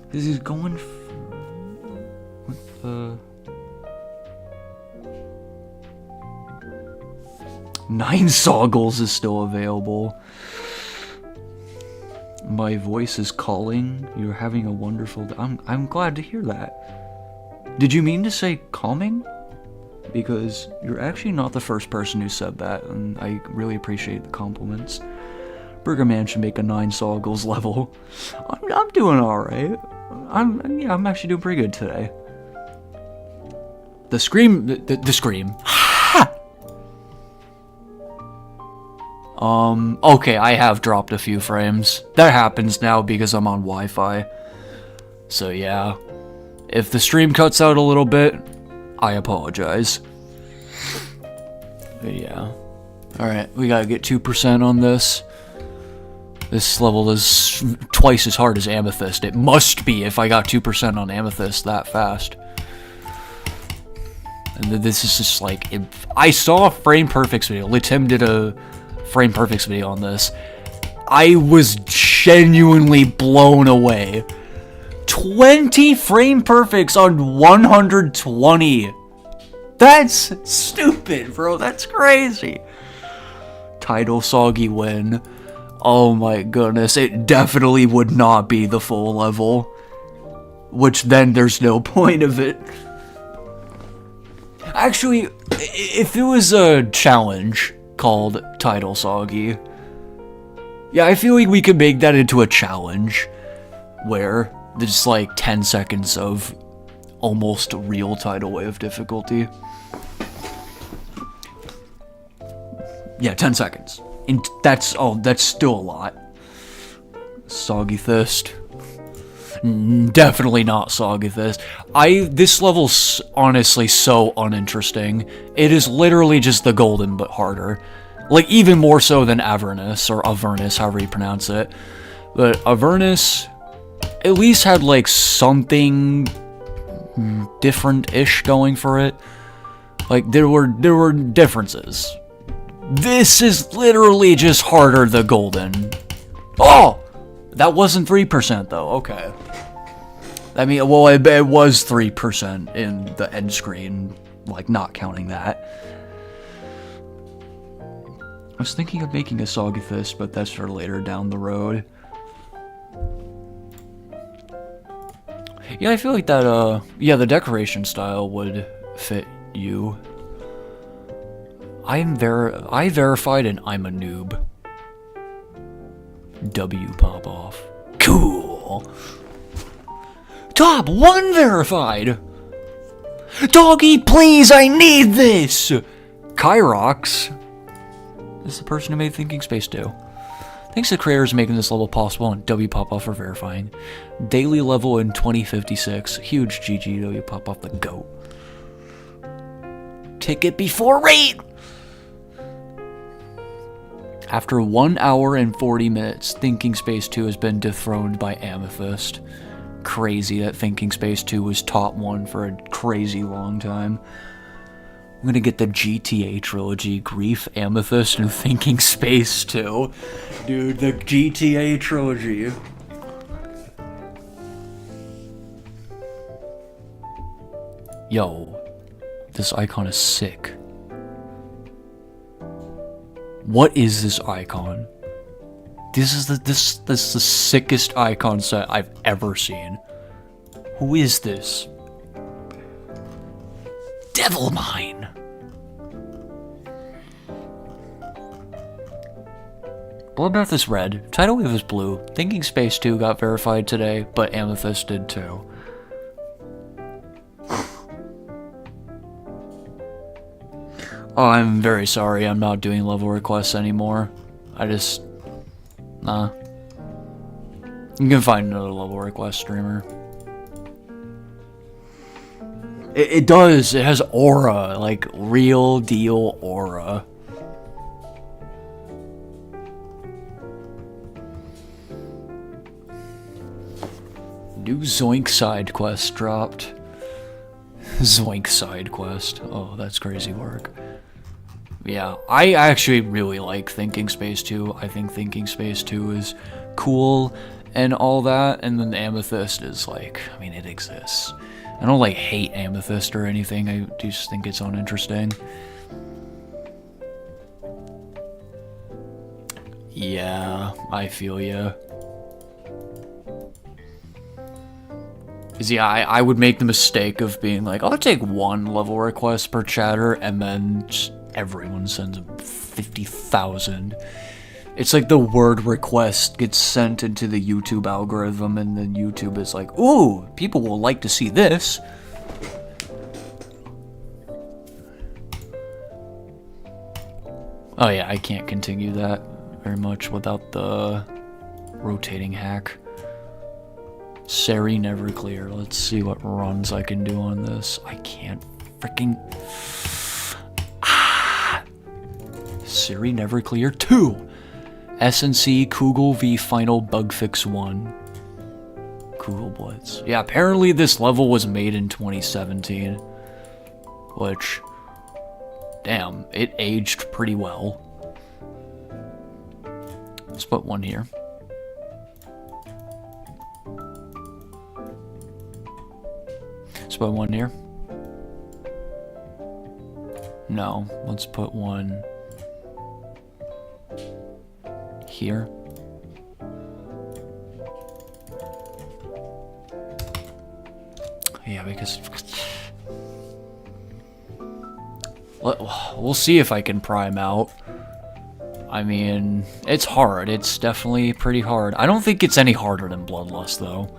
This is going what the... 9 Soggles is still available. My voice is calling. You're having a wonderful day. I'm glad to hear that. Did you mean to say calming? Because you're actually not the first person who said that, and I really appreciate the compliments. Burger Man should make a 9 Soggles level. I'm doing alright. I'm actually doing pretty good today. The scream. Ha! Okay, I have dropped a few frames. That happens now because I'm on Wi-Fi. So yeah. If the stream cuts out a little bit, I apologize. But yeah. Alright, we gotta get 2% on this. This level is twice as hard as Amethyst. It must be if I got 2% on Amethyst that fast. And this is just like... I saw a Frame Perfects video. Tim did a Frame Perfects video on this. I was genuinely blown away. 20 Frame Perfects on 120. That's stupid, bro. That's crazy. Title soggy win. Oh my goodness. It definitely would not be the full level. Which then there's no point of it. Actually, if it was a challenge called Title Soggy, yeah, I feel like we could make that into a challenge where there's like 10 seconds of almost real tidal wave difficulty. Yeah, 10 seconds. And that's still a lot. Soggy Fist. Definitely not Soggy Fist. This level's honestly so uninteresting. It is literally just the golden but harder. Like, even more so than Avernus, or Avernus, however you pronounce it. But Avernus at least had, like, something different-ish going for it. Like, there were differences. This is literally just harder than golden. Oh! That wasn't 3% though, okay. I mean, well, it was 3% in the end screen, like, not counting that. I was thinking of making a Soggy Fist, but that's for later down the road. Yeah, I feel like that, yeah, the decoration style would fit you. I verified and I'm a noob. W pop off. Cool. Top 1 verified. Doggy, please, I need this. Kyrox is the person who made Thinking Space 2. Thanks to the creators making this level possible and W pop off for verifying. Daily level in 2056. Huge GG W pop off the GOAT. Ticket before rate. After 1 hour and 40 minutes, Thinking Space 2 has been dethroned by Amethyst. crazy that Thinking Space 2 was top 1 for a crazy long time. I'm gonna get the GTA trilogy, Grief, Amethyst, and Thinking Space 2. Dude, the GTA trilogy. Yo, this icon is sick. What is this icon? This is the sickest icon set I've ever seen. Who is this? Devil Mine. Bloodbath is red. Tidal Wave is blue. Thinking Space 2 got verified today, but Amethyst did too. Oh, I'm very sorry. I'm not doing level requests anymore. Nah. You can find another level request streamer. It does. It has aura. Like, real deal aura. New Zoink side quest dropped. Zoink side quest. Oh, that's crazy work. Yeah, I actually really like Thinking Space 2. I think Thinking Space 2 is cool and all that, and then Amethyst is like, I mean, it exists. I don't like hate Amethyst or anything, I just think it's uninteresting. Yeah, I feel ya. Cause yeah, I would make the mistake of being like, I'll take one level request per chatter, and then just everyone sends 50,000. It's like the word request gets sent into the YouTube algorithm, and then YouTube is like, ooh, people will like to see this. Oh yeah, I can't continue that very much without the rotating hack. Seri never clear. Let's see what runs I can do on this. I can't freaking... Seri never clear 2. SNC Kugel v Final Bug Fix 1. Kugel Blitz. Yeah, apparently this level was made in 2017. Which... damn, it aged pretty well. Let's put one here. Let's put one here. No, let's put one here. Yeah, because we'll see if I can prime out. I mean, it's hard. It's definitely pretty hard. I don't think it's any harder than Bloodlust, though.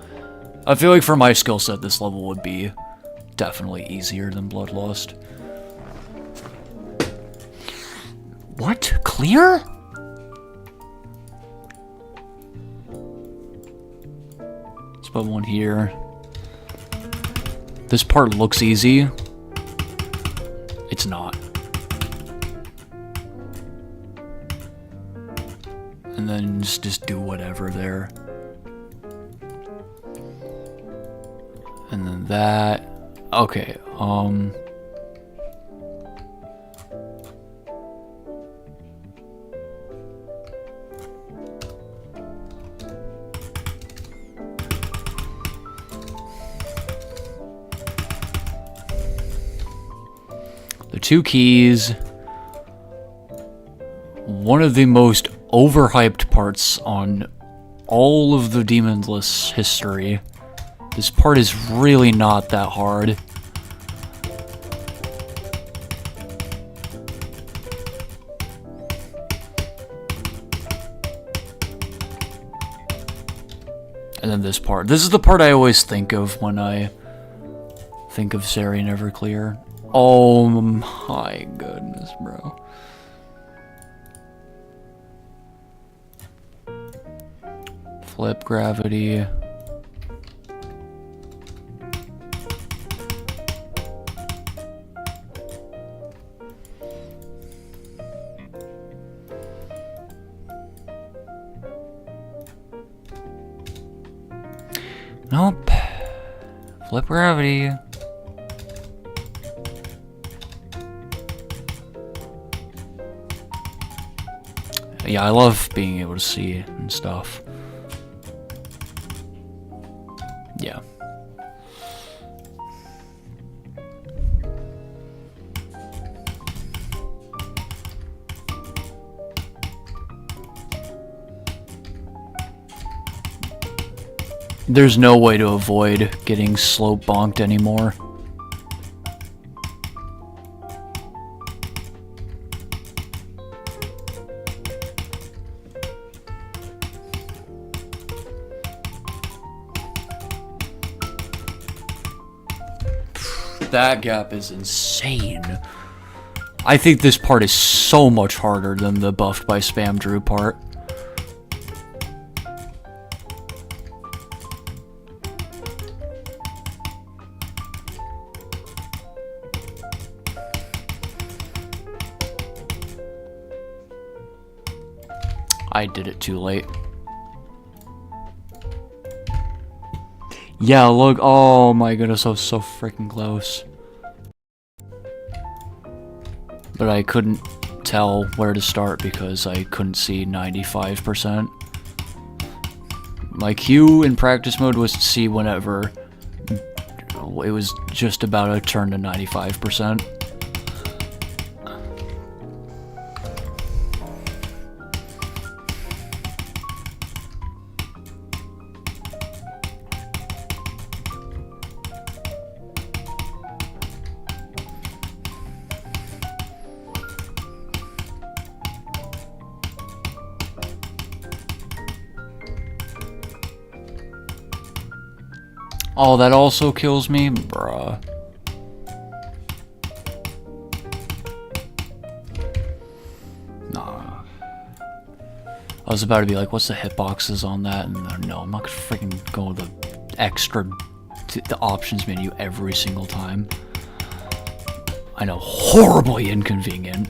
I feel like for my skill set, this level would be definitely easier than Bloodlust. What? Clear? Let's put one here. This part looks easy. It's not. And then just do whatever there. And then that. Okay, the two keys. One of the most overhyped parts on all of the Demonless history. This part is really not that hard. And then this part. This is the part I always think of when I think of Seri Never Clear. Oh my goodness, bro. Flip gravity. Nope. Flip gravity. Yeah, I love being able to see and stuff. Yeah. There's no way to avoid getting slope bonked anymore. That gap is insane. I think this part is so much harder than the buffed by Spam Drew part. I did it too late. Yeah, look. Oh my goodness, I was so freaking close. But I couldn't tell where to start because I couldn't see 95%. My cue in practice mode was to see whenever it was just about to turn to 95%. Oh, that also kills me? Bruh. Nah. I was about to be like, what's the hitboxes on that? And no, I'm not gonna freaking go to the extra the options menu every single time. I know, horribly inconvenient.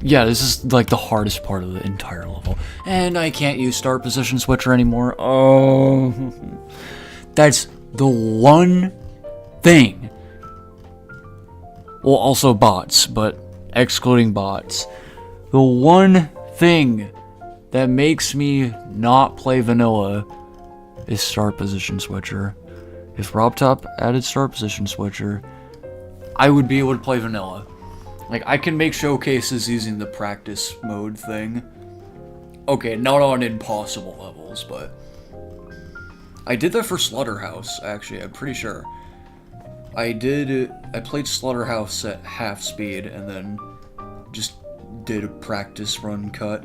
Yeah, this is like the hardest part of the entire level. And I can't use start position switcher anymore. Oh, that's the one thing. Well, also bots, but excluding bots. The one thing that makes me not play vanilla is start position switcher. If RobTop added start position switcher, I would be able to play vanilla. Like, I can make showcases using the practice mode thing. Okay, not on impossible levels, but... I did that for Slaughterhouse, actually, I'm pretty sure. I played Slaughterhouse at half speed, and then just did a practice run cut.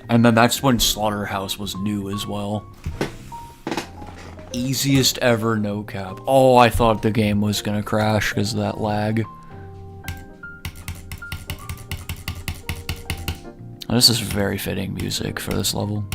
And then that's when Slaughterhouse was new as well. Easiest ever no cap. Oh, I thought the game was gonna crash because of that lag. This is very fitting music for this level.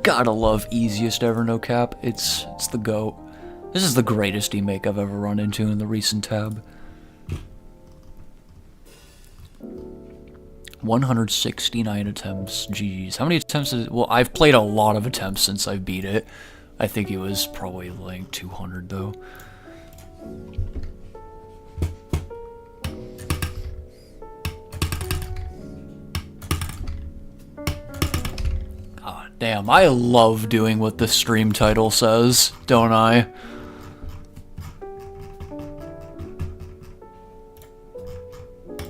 Gotta love easiest ever no cap. It's the GOAT. This is the greatest demake I've ever run into in the recent tab. 169 attempts. Jeez. How many attempts did it? Well, I've played a lot of attempts since I beat it. I think it was probably like 200 though. Damn, I love doing what the stream title says, don't I?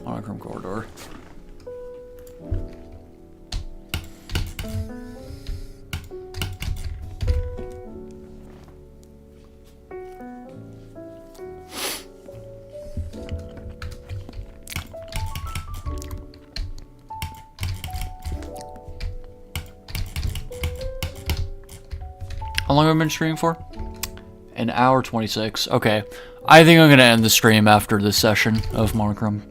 Monochrome Choridor. How long have I been streaming for? An hour 26. Okay. I think I'm gonna end the stream after this session of Monochrome.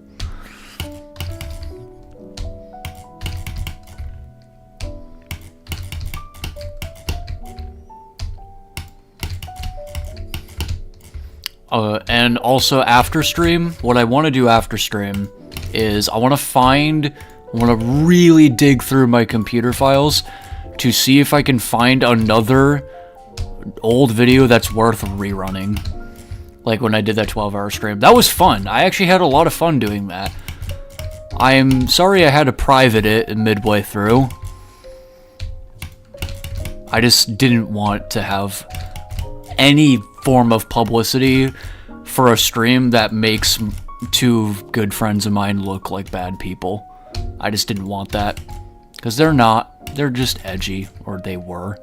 And also after stream, what I want to do after stream is I want to really dig through my computer files to see if I can find another old video that's worth rerunning. Like when I did that 12-hour stream. That was fun. I actually had a lot of fun doing that. I'm sorry I had to private it midway through. I just didn't want to have any form of publicity for a stream that makes two good friends of mine look like bad people. I just didn't want that. Because they're not. They're just edgy. Or they were.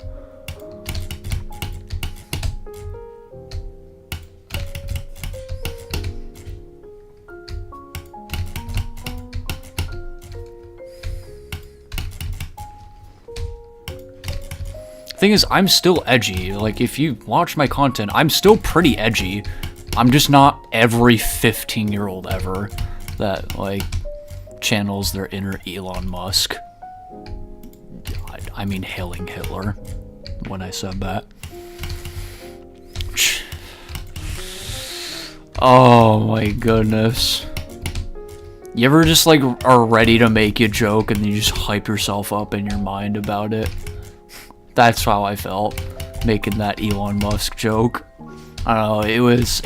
Thing is, I'm still edgy. Like, if you watch my content, I'm still pretty edgy. I'm just not every 15-year-old ever that, like, channels their inner Elon Musk. I mean, hailing Hitler when I said that. Oh my goodness. You ever just, like, are ready to make a joke and then you just hype yourself up in your mind about it? That's how I felt making that Elon Musk joke. I don't know, it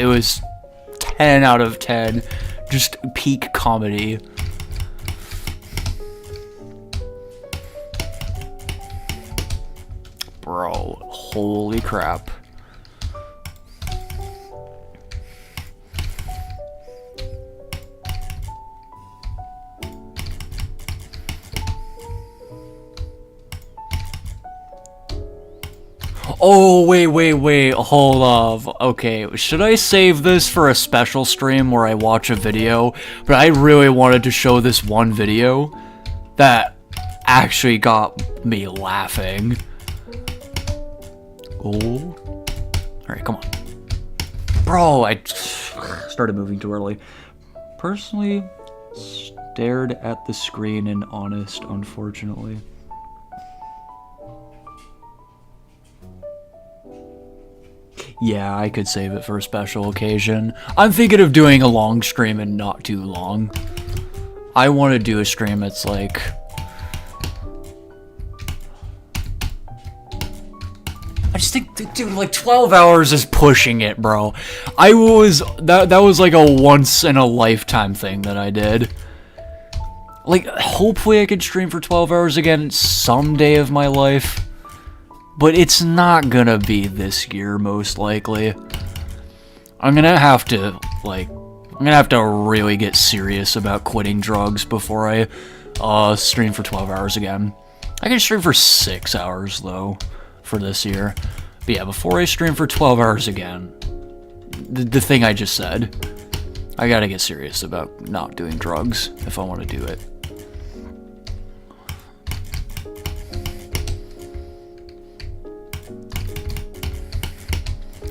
was 10 out of 10. Just peak comedy. Bro, holy crap. Oh, wait, hold up. Okay, should I save this for a special stream where I watch a video? But I really wanted to show this one video that actually got me laughing. Oh. Alright, come on. Bro, I started moving too early. Personally, stared at the screen in honest, unfortunately. Yeah, I could save it for a special occasion. I'm thinking of doing a long stream and not too long. I want to do a stream that's like... I just think, dude, like 12 hours is pushing it, bro. That was like a once in a lifetime thing that I did. Like, hopefully I could stream for 12 hours again someday of my life. But it's not gonna be this year, most likely. I'm gonna have to really get serious about quitting drugs before I stream for 12 hours again. I can stream for 6 hours, though, for this year. But yeah, before I stream for 12 hours again, the thing I just said, I gotta get serious about not doing drugs if I want to do it.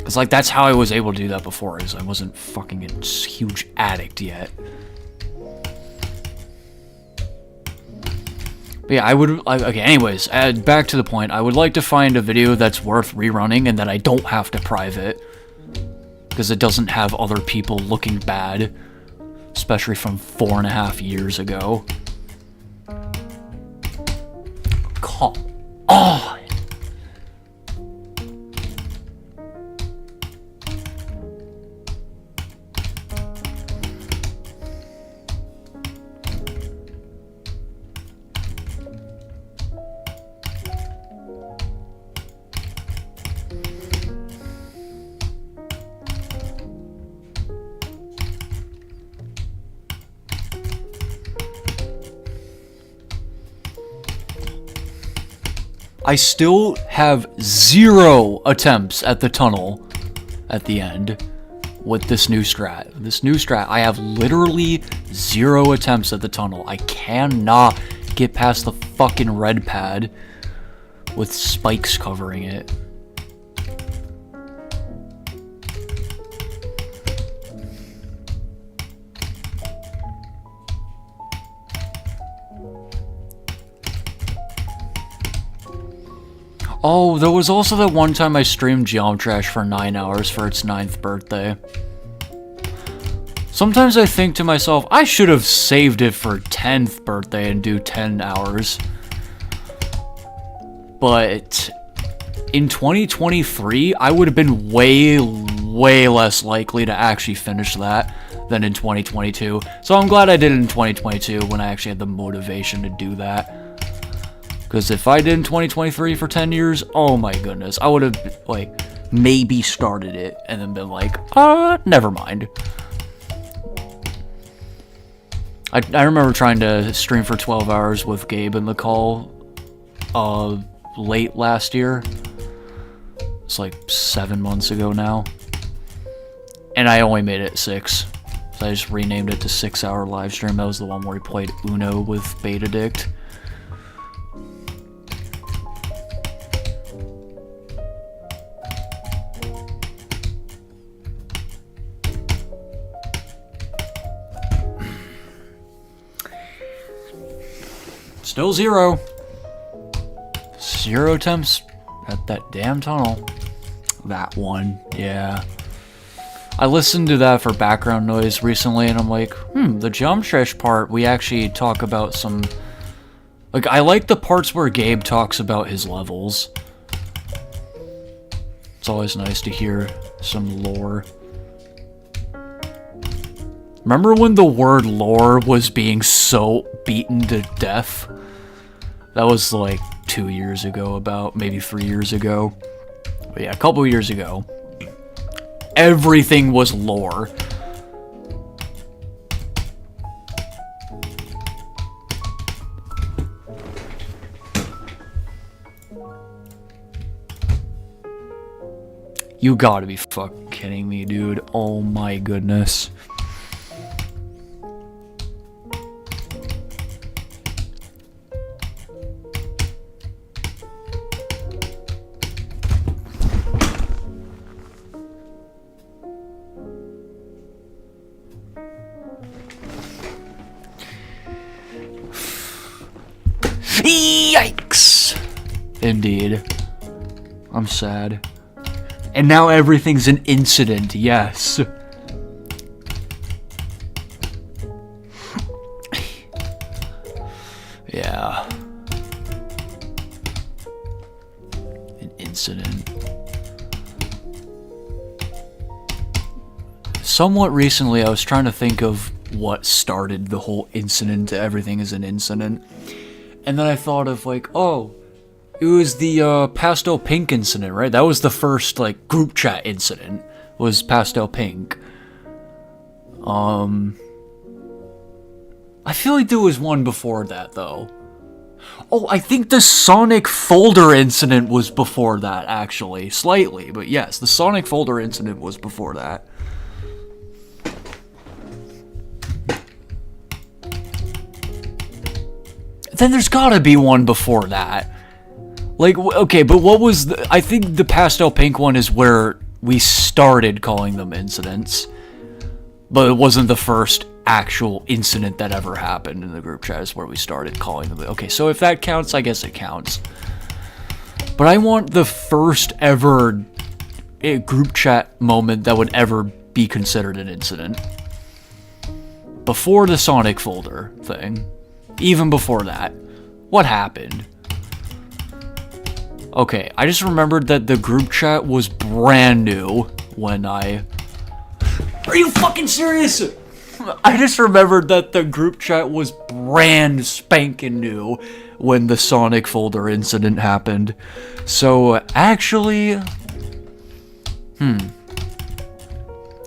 It's like, that's how I was able to do that before, is I wasn't fucking a huge addict yet. But yeah, okay, anyways, back to the point. I would like to find a video that's worth rerunning and that I don't have to private. Because it doesn't have other people looking bad. Especially from 4.5 years ago. Come on! I still have 0 attempts at the tunnel at the end with this new strat. This new strat, I have literally 0 attempts at the tunnel. I cannot get past the fucking red pad with spikes covering it. Oh, there was also that one time I streamed Geometrash for 9 hours for its 9th birthday. Sometimes I think to myself, I should have saved it for 10th birthday and do 10 hours. But in 2023, I would have been way less likely to actually finish that than in 2022. So I'm glad I did it in 2022 when I actually had the motivation to do that. Because if I did in 2023 for 10 years, oh my goodness, I would have, like, maybe started it and then been like, never mind. I remember trying to stream for 12 hours with Gabe in the call, late last year. It's like 7 months ago now. And I only made it 6. So I just renamed it to 6 Hour Livestream. That was the one where we played Uno with Betadict. Still 0. 0 attempts at that damn tunnel. That one, yeah. I listened to that for background noise recently and I'm like, the Geometrash part, we actually talk about some... Like, I like the parts where Gabe talks about his levels. It's always nice to hear some lore. Remember when the word lore was being so beaten to death? That was like 2 years ago, about maybe 3 years ago. But yeah, a couple years ago. Everything was lore. You gotta be fucking kidding me, dude. Oh my goodness. Yikes! Indeed. I'm sad. And now everything's an incident, yes. Yeah. An incident. Somewhat recently, I was trying to think of what started the whole incident to everything is an incident. And then I thought of, like, oh, it was the Pastel Pink incident, right? That was the first, like, group chat incident, was Pastel Pink. I feel like there was one before that, though. Oh, I think the Sonic folder incident was before that, actually. Slightly, but yes, the Sonic folder incident was before that. Then there's gotta be one before that. Like, okay, but what was the... I think the Pastel Pink one is where we started calling them incidents. But it wasn't the first actual incident that ever happened in the group chat, is where we started calling them. Okay, so if that counts, I guess it counts. But I want the first ever group chat moment that would ever be considered an incident. Before the Sonic folder thing. Even before that. What happened? Okay, I just remembered that the group chat was brand new when I... Are you fucking serious? I just remembered that the group chat was brand spanking new when the Sonic folder incident happened. So, actually... And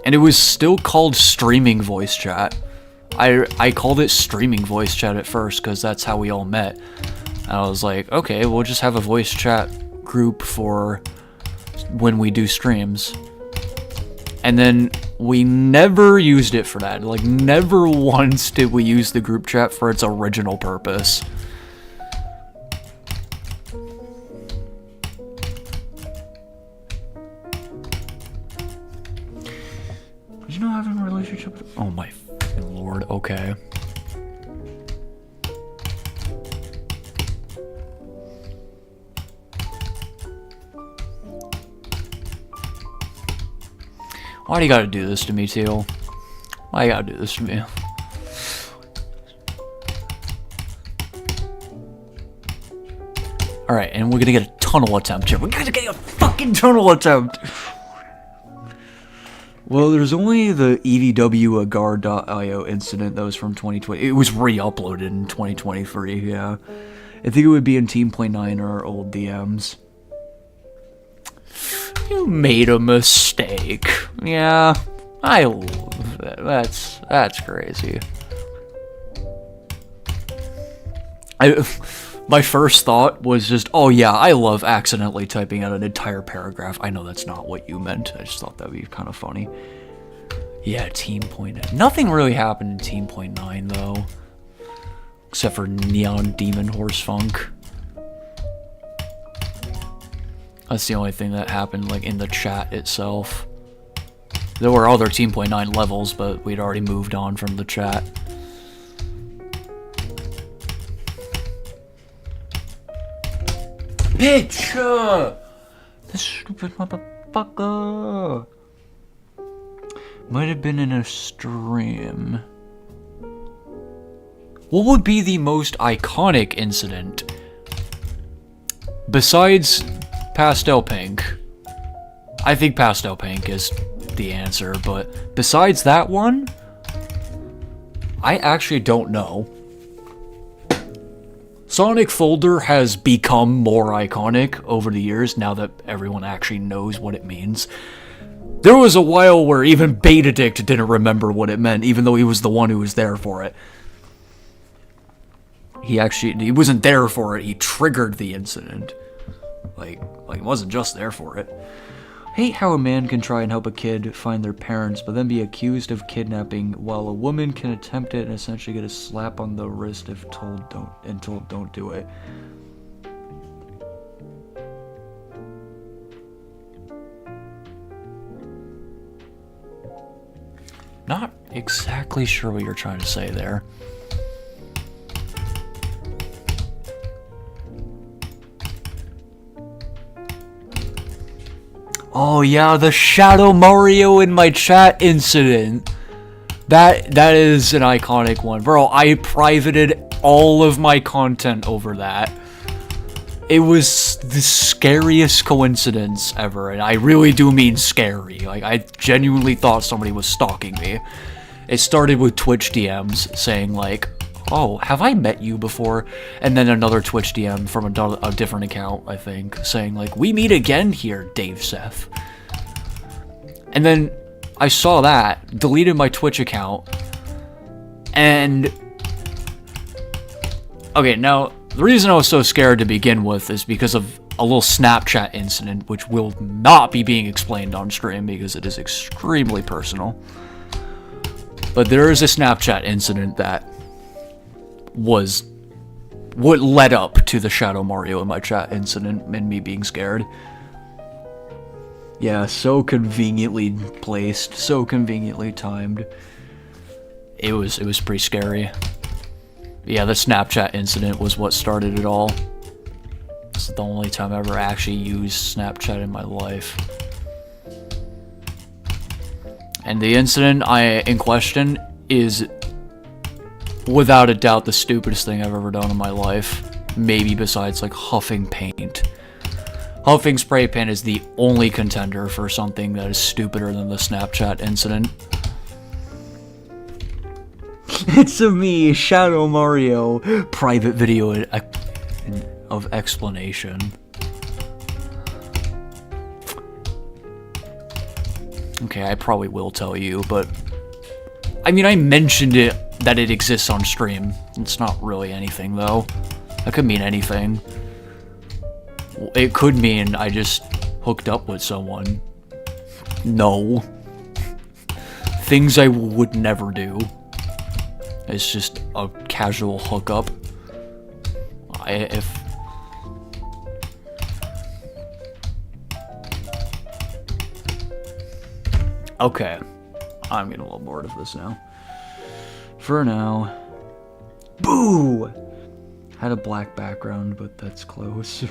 it was still called streaming voice chat. I called it streaming voice chat at first because that's how we all met. And I was like, okay, we'll just have a voice chat group for when we do streams. And then we never used it for that. Like, never once did we use the group chat for its original purpose. Did you know having a relationship with... Oh my fucking lord, okay. Why do you gotta do this to me, Teal? Why you gotta do this to me? Alright, and we're gonna get a tunnel attempt here. We're gonna get a fucking tunnel attempt! Well, there's only the EVW agar.io incident that was from 2020. It was re-uploaded in 2023, yeah. I think it would be in Team.9 or our old DMs. You made a mistake. Yeah, I love that. That's crazy. My first thought was just, oh yeah, I love accidentally typing out an entire paragraph. I know that's not what you meant. I just thought that would be kind of funny. Yeah, Team.9. Nothing really happened in Team.9 though. Except for Neon Demon Horse Funk. That's the only thing that happened, like, in the chat itself. There were other Team.9 levels, but we'd already moved on from the chat. Bitch! This stupid motherfucker! Might have been in a stream. What would be the most iconic incident? Besides Pastel Pink. I think Pastel Pink is the answer, but besides that one, I actually don't know. Sonic Folder has become more iconic over the years now that everyone actually knows what it means. There was a while where even Betadict didn't remember what it meant, even though he was the one who was there for it. He wasn't there for it, he triggered the incident. Like he wasn't just there for it. Hate how a man can try and help a kid find their parents, but then be accused of kidnapping, while a woman can attempt it and essentially get a slap on the wrist if told don't do it. Not exactly sure what you're trying to say there. Oh yeah, the Shadow Mario in my chat incident. That is an iconic one. Bro, I privated all of my content over that. It was the scariest coincidence ever, and I really do mean scary. Like, I genuinely thought somebody was stalking me. It started with Twitch DMs saying like, oh, have I met you before? And then another Twitch DM from a different account, I think, saying like, we meet again here, Dave Seth. And then I saw that, deleted my Twitch account, and... Okay, now, the reason I was so scared to begin with is because of a little Snapchat incident, which will not be being explained on stream because it is extremely personal. But there is a Snapchat incident that was what led up to the Shadow Mario in my chat incident and me being scared. Yeah, so conveniently placed, so conveniently timed. It was pretty scary. Yeah, the Snapchat incident was what started it all. It's the only time I ever actually used Snapchat in my life. And the incident in question is without a doubt the stupidest thing I've ever done in my life. Maybe besides like huffing paint. Huffing spray paint is the only contender for something that is stupider than the Snapchat incident. It's a me, Shadow Mario. Private video of explanation. Okay, I probably will tell you, but... I mean, I mentioned it, that it exists on stream. It's not really anything, though. That could mean anything. It could mean I just hooked up with someone. No. Things I would never do. It's just a casual hookup. Okay. I'm getting a little bored of this now. For now. Boo! Had a black background, but that's close.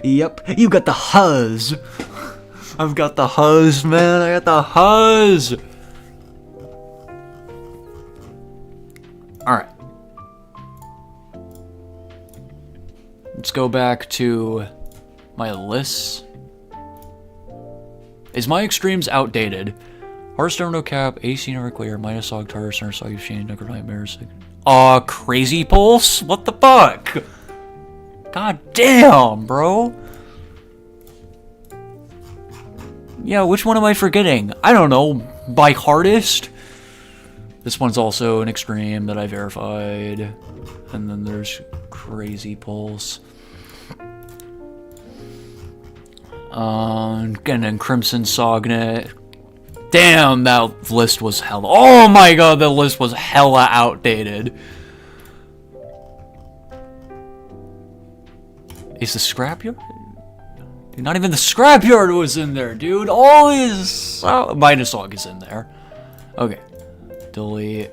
Yep, you got the huzz. I've got the huzz, man. I got the huzz. Alright. Let's go back to my lists. Is my extremes outdated? Hearthstone no cap, AC never clear, minus Sog, Tartar, Center, Soggy Shane, Necro Nightmares. Crazy Pulse? What the fuck? God damn, bro. Yeah, which one am I forgetting? I don't know. By hardest? This one's also an extreme that I verified. And then there's Crazy Pulse. And then Crimson Sognet. Damn, that list was hella... Oh my god, that list was hella outdated. Is the Scrapyard? Dude, not even the Scrapyard was in there, dude. All his... Minusog is in there. Okay. Delete.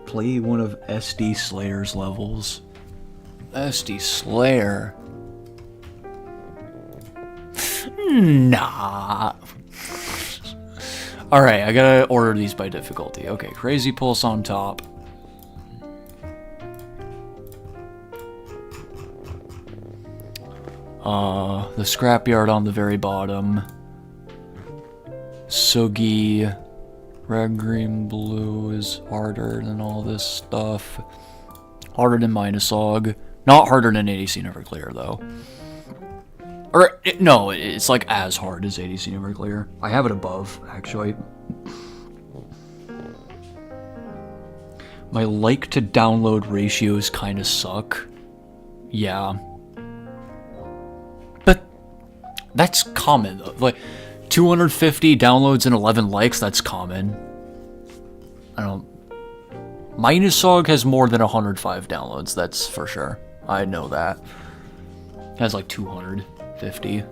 Play one of SD Slayer's levels. SD Slayer? Nah. Alright, I gotta order these by difficulty. Okay, Crazy Pulse on top. The Scrapyard on the very bottom. Sugi. Red, green, blue is harder than all this stuff. Harder than Minusog. Not harder than ADC Never Clear, though. Or, no, it's like as hard as ADC Never Clear. I have it above, actually. My like to download ratios kind of suck. Yeah. But that's common, though. Like, 250 downloads and 11 likes, that's common. I don't... Minusog has more than 105 downloads, that's for sure. I know that. It has like 250.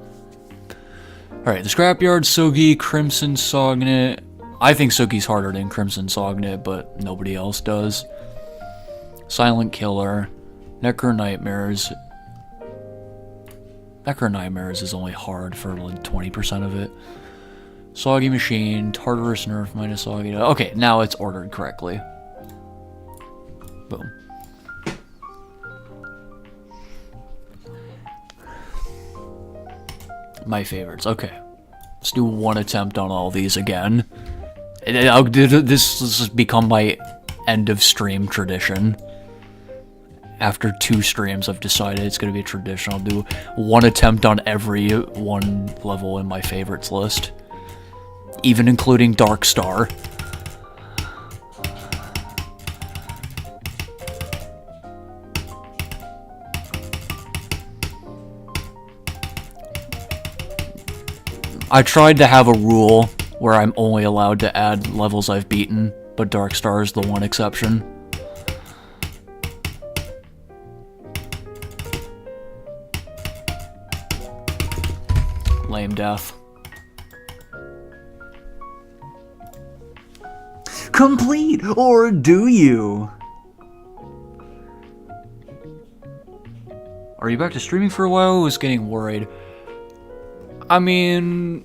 Alright, the Scrapyard, Sugi, Crimson Sognet. I think Sugi's harder than Crimson Sognet, but nobody else does. Silent Killer, Necro Nightmares. Necro Nightmares is only hard for like 20% of it. Soggy Machine, Tartarus Nerf minus Soggy. Okay, now it's ordered correctly. Boom. My favorites. Okay. Let's do one attempt on all these again. This has become my end of stream tradition. After 2 streams, I've decided it's going to be a tradition. I'll do one attempt on every one level in my favorites list. Even including Dark Star. I tried to have a rule where I'm only allowed to add levels I've beaten, but Dark Star is the one exception. Lame death. Complete, or do you? Are you back to streaming for a while? I was getting worried. I mean,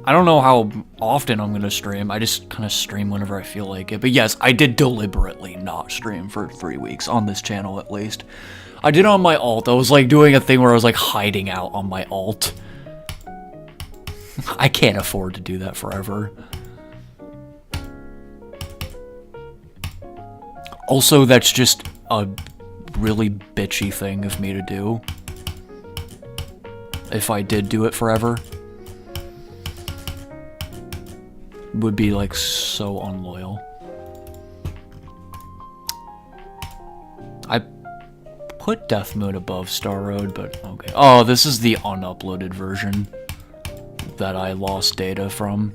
I don't know how often I'm gonna stream. I just kind of stream whenever I feel like it. But yes, I did deliberately not stream for 3 weeks, on this channel at least. I did it on my alt. I was like doing a thing where I was like hiding out on my alt. I can't afford to do that forever. Also, that's just a really bitchy thing of me to do. If I did do it forever. Would be like so unloyal. I put Death Moon above Star Road, but okay. Oh, this is the unuploaded version that I lost data from.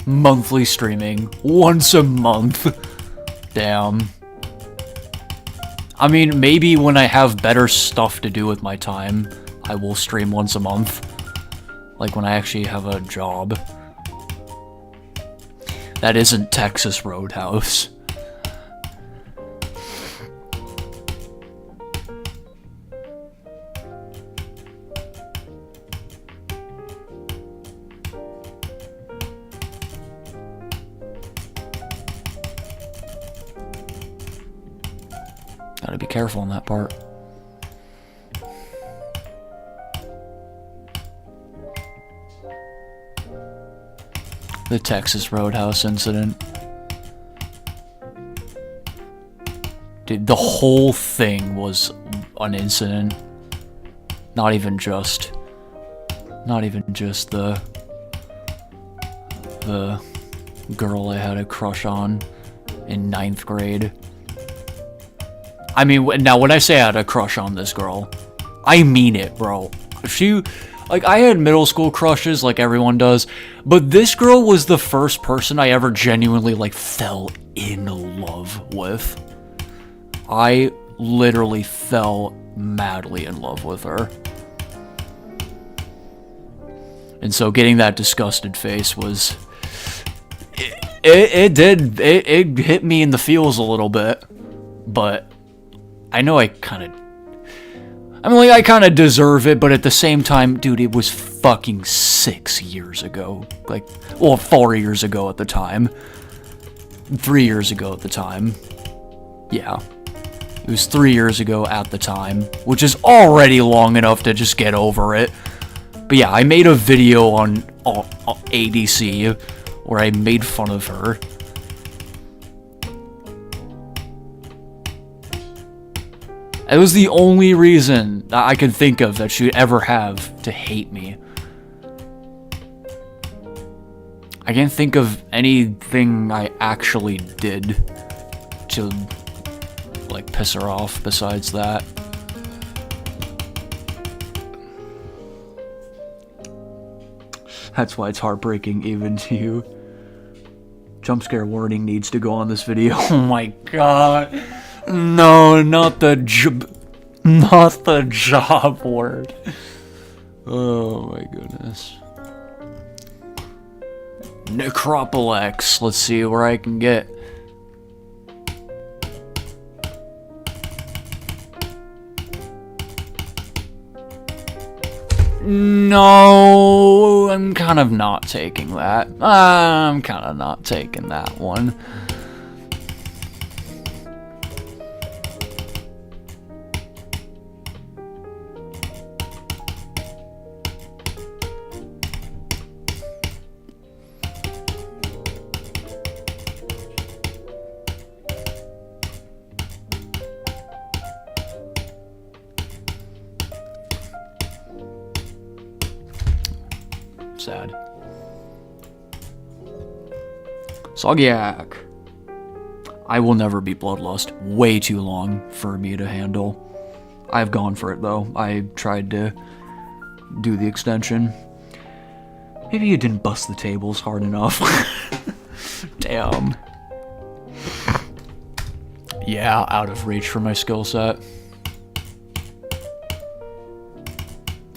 Monthly streaming. Once a month. Damn. I mean, maybe when I have better stuff to do with my time, I will stream once a month. Like when I actually have a job. That isn't Texas Roadhouse. Gotta be careful on that part. The Texas Roadhouse incident. Dude, the whole thing was an incident. Not even just the girl I had a crush on in 9th grade. I mean, now when I say I had a crush on this girl, I mean it, bro. Like, I had middle school crushes like everyone does, but this girl was the first person I ever genuinely, like, fell in love with. I literally fell madly in love with her. And so getting that disgusted face was... It hit me in the feels a little bit, but... I know I kind of deserve it, but at the same time, dude, it was fucking 6 years ago. Like, well, 4 years ago at the time. 3 years ago at the time. Yeah. It was 3 years ago at the time, which is already long enough to just get over it. But yeah, I made a video on ADC where I made fun of her. It was the only reason I could think of that she'd ever have to hate me. I can't think of anything I actually did to, like, piss her off besides that. That's why it's heartbreaking even to you. Jump scare warning needs to go on this video. Oh my god. No, not the job word. Oh my goodness. Necropolex. Let's see where I can get. No, I'm kind of not taking that. I'm kind of not taking that one. Sad. Sogyak. I will never beat Bloodlust. Way too long for me to handle. I've gone for it though. I tried to do the extension. Maybe you didn't bust the tables hard enough. Damn. Yeah, out of reach for my skill set.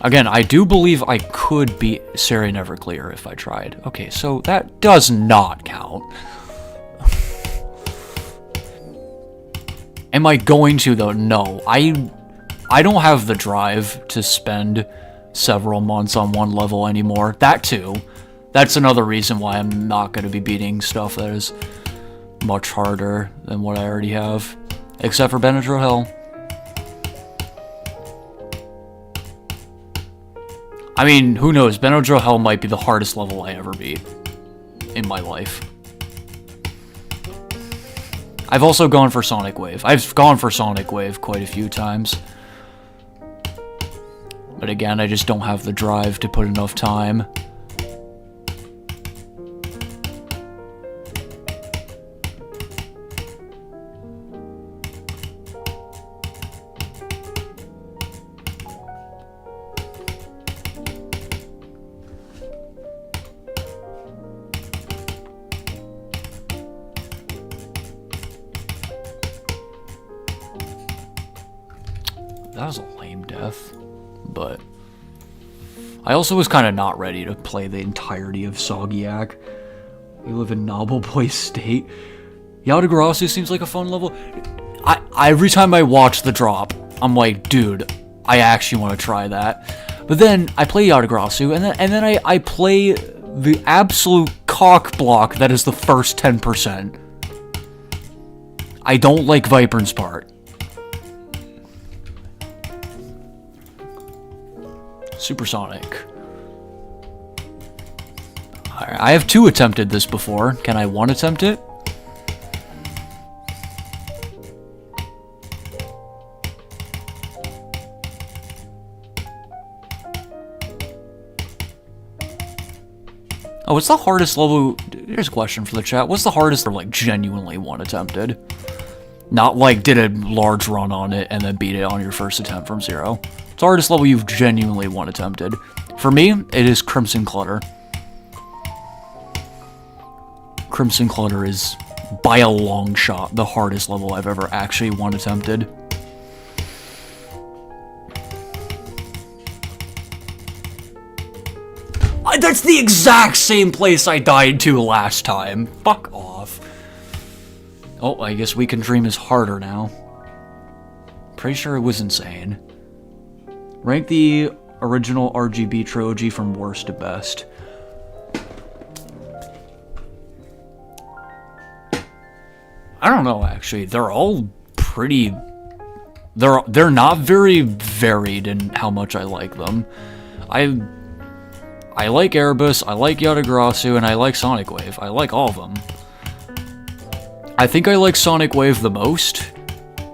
Again, I do believe I could beat Seri Neverclear if I tried. Okay, so that does not count. Am I going to, though? No. I don't have the drive to spend several months on one level anymore. That, too. That's another reason why I'm not going to be beating stuff that is much harder than what I already have. Except for Benadryl Hill. I mean, who knows? Benadryl Hell might be the hardest level I ever beat in my life. I've also gone for Sonic Wave. I've gone for Sonic Wave quite a few times. But again, I just don't have the drive to put enough time. death, but I also was kind of not ready to play the entirety of Soggiac. We live in Noble Boy State. Yatagarasu seems like a fun level. Every time I watch the drop, I'm like, dude, I actually want to try that. But then I play Yatagarasu, and then I play the absolute cock block that is the first 10%. I don't like Vipern's part. Supersonic. Alright, I have 2 attempted this before. Can I 1 attempt it? Oh, what's the hardest level? Here's a question for the chat. What's the hardest, or like genuinely 1 attempted? Not like did a large run on it and then beat it on your first attempt from 0. It's the hardest level you've genuinely 1 attempted. For me, it is Crimson Clutter. Crimson Clutter is, by a long shot, the hardest level I've ever actually 1 attempted. That's the exact same place I died to last time. Fuck off. Oh, I guess We Can Dream is harder now. Pretty sure it was insane. Rank the original RGB trilogy from worst to best. I don't know, actually. They're all pretty... They're not very varied in how much I like them. I like Erebus, I like Yatagarasu, and I like Sonic Wave. I like all of them. I think I like Sonic Wave the most.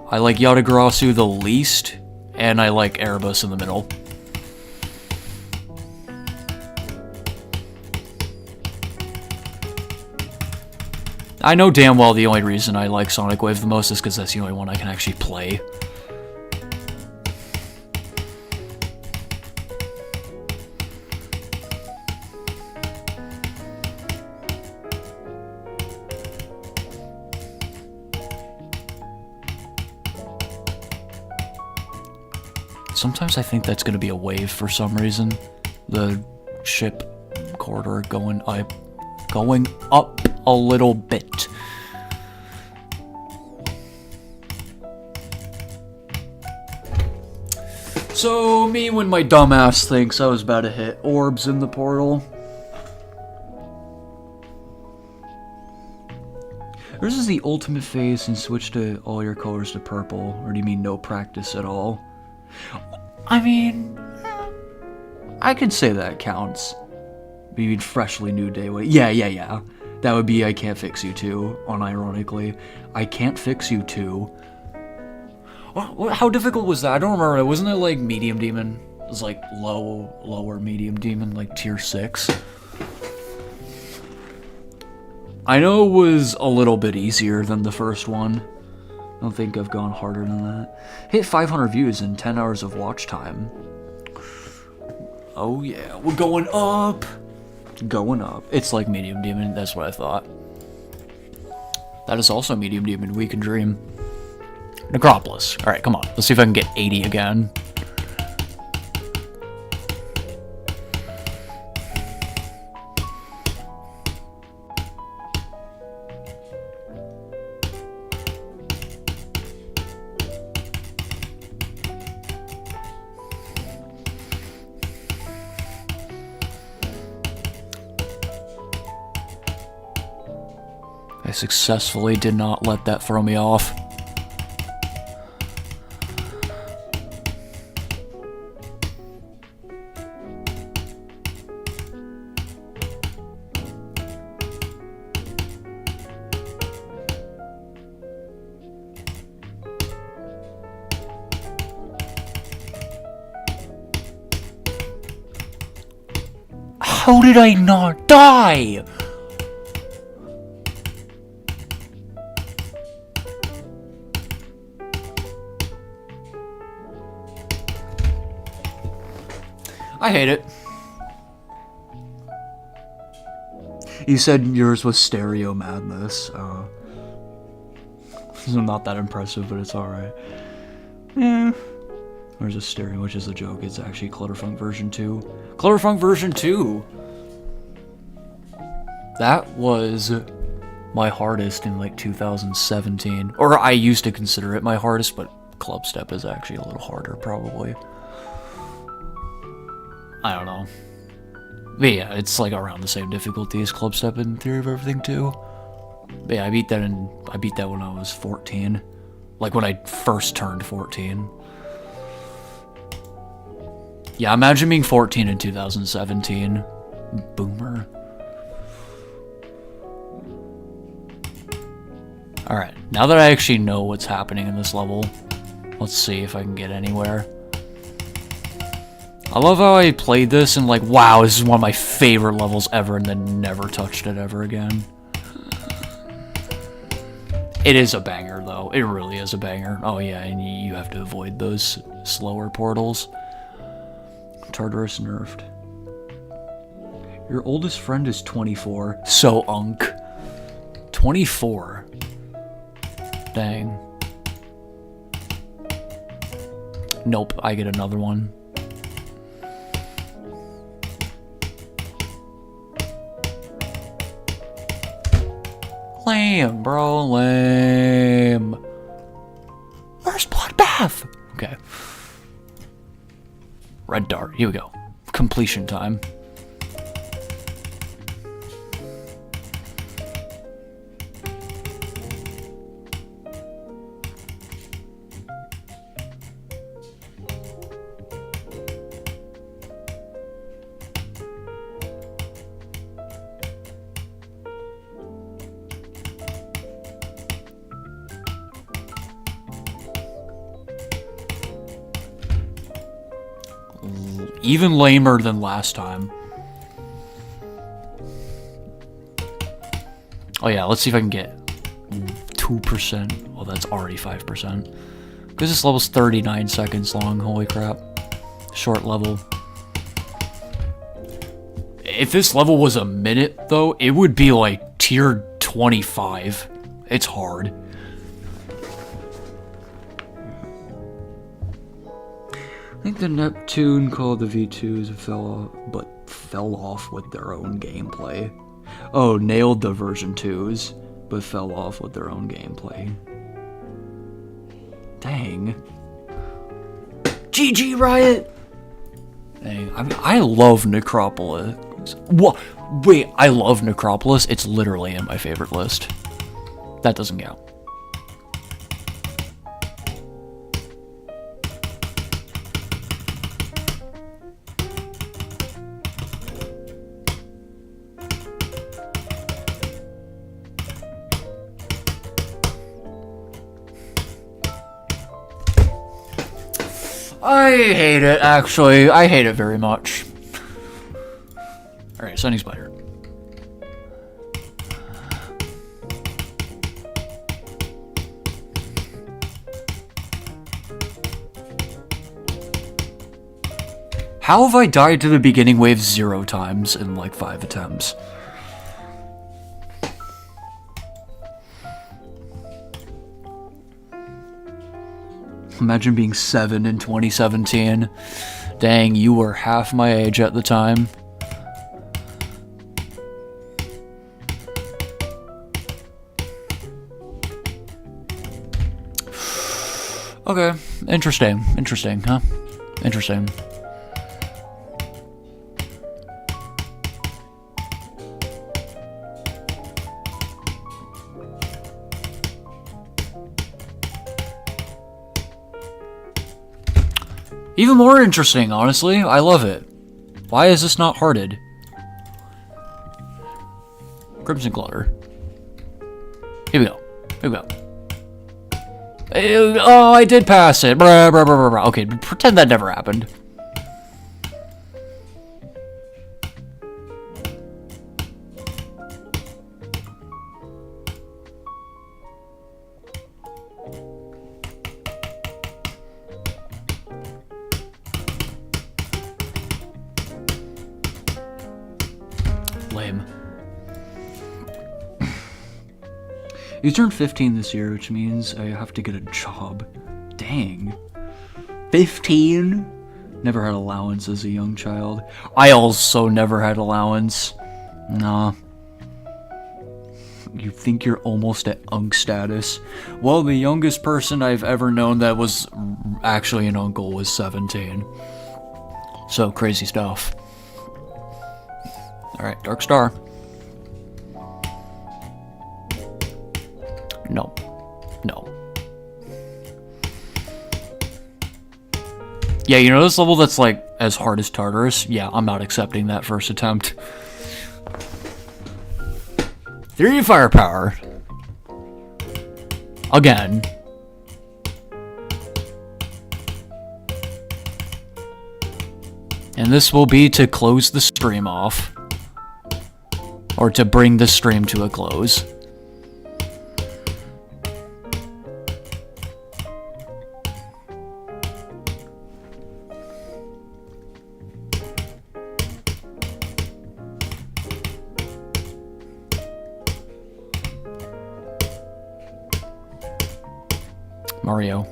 I like Yatagarasu the least. And I like Erebus in the middle. I know damn well the only reason I like Sonic Wave the most is because that's the only one I can actually play. Sometimes I think that's going to be a wave for some reason. The ship corridor going up a little bit. So, me when my dumbass thinks I was about to hit orbs in the portal. This is the ultimate phase and switch to all your colors to purple, or do you mean no practice at all? I mean, I could say that counts. You mean freshly new day? Yeah. That would be I Can't Fix You 2, unironically. I Can't Fix You 2. How difficult was that? I don't remember. Wasn't it like medium demon? It was like lower medium demon, like tier 6. I know it was a little bit easier than the first one. I don't think I've gone harder than that. Hit 500 views in 10 hours of watch time. Oh yeah, we're going up. Going up. It's like medium demon, that's what I thought. That is also medium demon, We Can Dream. Necropolis. Alright, come on. Let's see if I can get 80 again. I successfully did not let that throw me off. How did I not die? I hate it. You said yours was Stereo Madness. It's not that impressive, but it's alright. Yeah. There's a stereo, which is a joke. It's actually Clutterfunk version 2. Clutterfunk version 2! That was my hardest in like 2017. Or I used to consider it my hardest, but Clubstep is actually a little harder, probably. I don't know. But yeah, it's like around the same difficulty as Clubstep in Theory of Everything too. But yeah, I beat that when I was 14. Like when I first turned 14. Yeah, imagine being 14 in 2017. Boomer. Alright, now that I actually know what's happening in this level, let's see if I can get anywhere. I love how I played this and like, wow, this is one of my favorite levels ever, and then never touched it ever again. It is a banger, though. It really is a banger. Oh yeah, and you have to avoid those slower portals. Tartarus nerfed. Your oldest friend is 24. So unk. 24. Dang. Nope, I get another one. Lame, bro, lame. Where's Bloodbath? Okay. Red dart, here we go. Completion time. Even lamer than last time. Oh yeah, let's see if I can get 2%. Well, that's already 5%. Because this level's 39 seconds long, holy crap. Short level. If this level was a minute, though, it would be like tier 25. It's hard. I think the Neptune called the V2s fell off with their own gameplay. Oh, nailed the version 2s, but fell off with their own gameplay. Dang. GG Riot! Dang, I love Necropolis. What? Wait, I love Necropolis. It's literally in my favorite list. That doesn't count. I hate it, actually. I hate it very much. Alright, Sunny Spider. How have I died to the beginning wave 0 times in like 5 attempts? Imagine being 7 in 2017. Dang, you were half my age at the time. Okay, interesting. Interesting, huh? Interesting. Even more interesting, honestly. I love it. Why is this not hearted? Crimson Clutter. Here we go. Here we go. Oh, I did pass it. Bruh, bruh, bruh, bruh, bruh. Okay, pretend that never happened. Lame. You turned 15 this year, which means I have to get a job. Dang. 15? Never had allowance as a young child. I also never had allowance. Nah. You think you're almost at unk status? Well, the youngest person I've ever known that was actually an uncle was 17. So, crazy stuff. Alright, Dark Star. No. No. Yeah, you know this level that's like as hard as Tartarus? Yeah, I'm not accepting that first attempt. 3 firepower. Again. And this will be to close the stream off. Or to bring the stream to a close. Mario.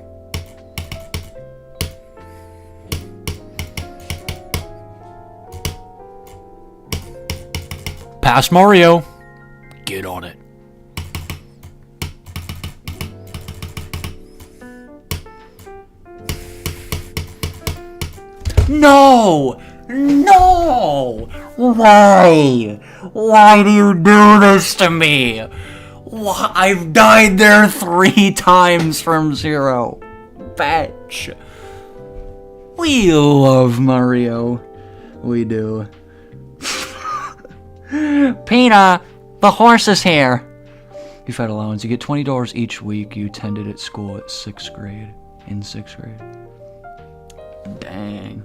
Past Mario. Get on it. No! No! Why? Why do you do this to me? I've died there 3 times from 0. Fetch. We love Mario. We do. Pina, the horse is here. You've had allowance. You get $20 each week you attended at school at 6th grade. In 6th grade. Dang.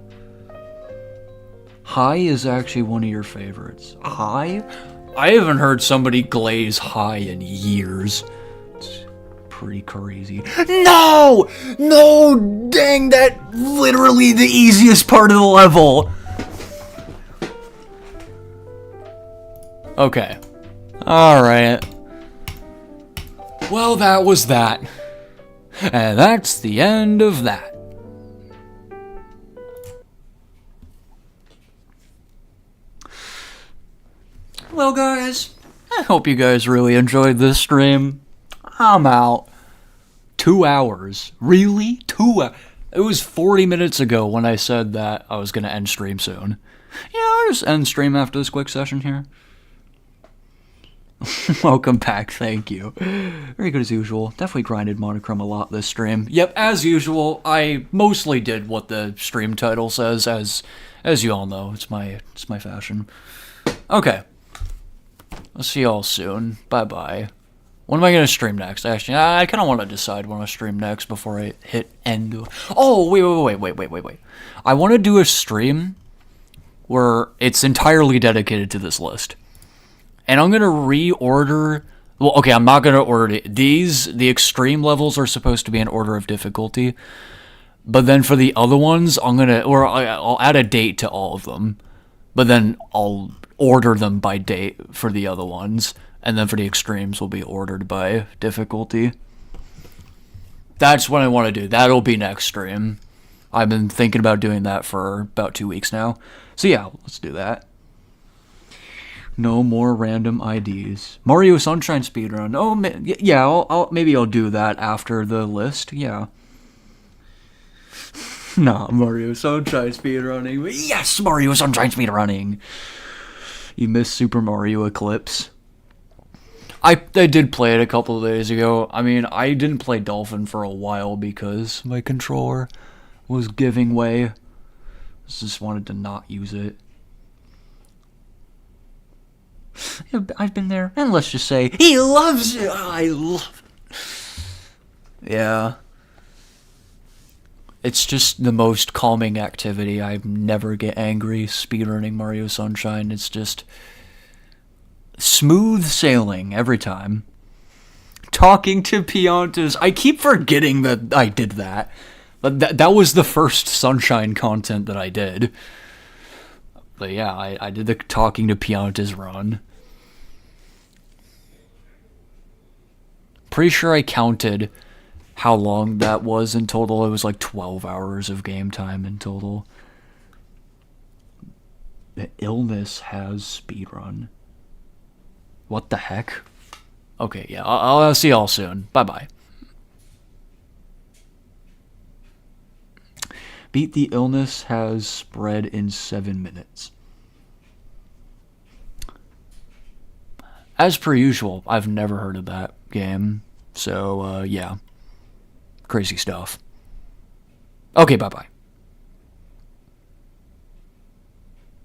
High is actually one of your favorites. High? I haven't heard somebody glaze high in years. It's pretty crazy. No! No! Dang, that literally the easiest part of the level. Okay. Alright. Well, that was that. And that's the end of that. Well, guys, I hope you guys really enjoyed this stream. I'm out. 2 hours. Really? 2 hours? It was 40 minutes ago when I said that I was going to end stream soon. Yeah, I'll just end stream after this quick session here. Welcome back, thank you. Very good as usual. Definitely grinded Monochrome a lot this stream. Yep, as usual, I mostly did what the stream title says, as you all know. It's my fashion. Okay. I'll see y'all soon. Bye-bye. When am I going to stream next? Actually, I kind of want to decide when I stream next before I hit end. Oh, wait. I want to do a stream where it's entirely dedicated to this list. And I'm going to reorder... Well, okay, I'm not going to order it. The extreme levels are supposed to be in order of difficulty. But then for the other ones, I'll add a date to all of them. But then I'll order them by date for the other ones, and then for the extremes will be ordered by difficulty. That's what I want to do. That'll be next stream. I've been thinking about doing that for about 2 weeks now. So yeah, let's do that. No more random IDs. Mario Sunshine speedrun. Oh, yeah, maybe I'll do that after the list. Yeah. Nah, Mario Sunshine speedrunning. Yes, Mario Sunshine speedrunning. You missed Super Mario Eclipse. I did play it a couple of days ago. I mean, I didn't play Dolphin for a while because my controller was giving way. Just wanted to not use it. I've been there, and let's just say, he loves it! Oh, I love it. Yeah. It's just the most calming activity. I never get angry speedrunning Mario Sunshine. It's just smooth sailing every time. Talking to Piantas. I keep forgetting that I did that. But that was the first Sunshine content that I did. But yeah, I did the talking to Piantas run. Pretty sure I counted how long that was in total. It was like 12 hours of game time in total. The illness has speedrun. What the heck? Okay, yeah, I'll see y'all soon. Bye-bye. Beat the illness has spread in 7 minutes. As per usual, I've never heard of that game. So, yeah. Crazy stuff. Okay, bye-bye.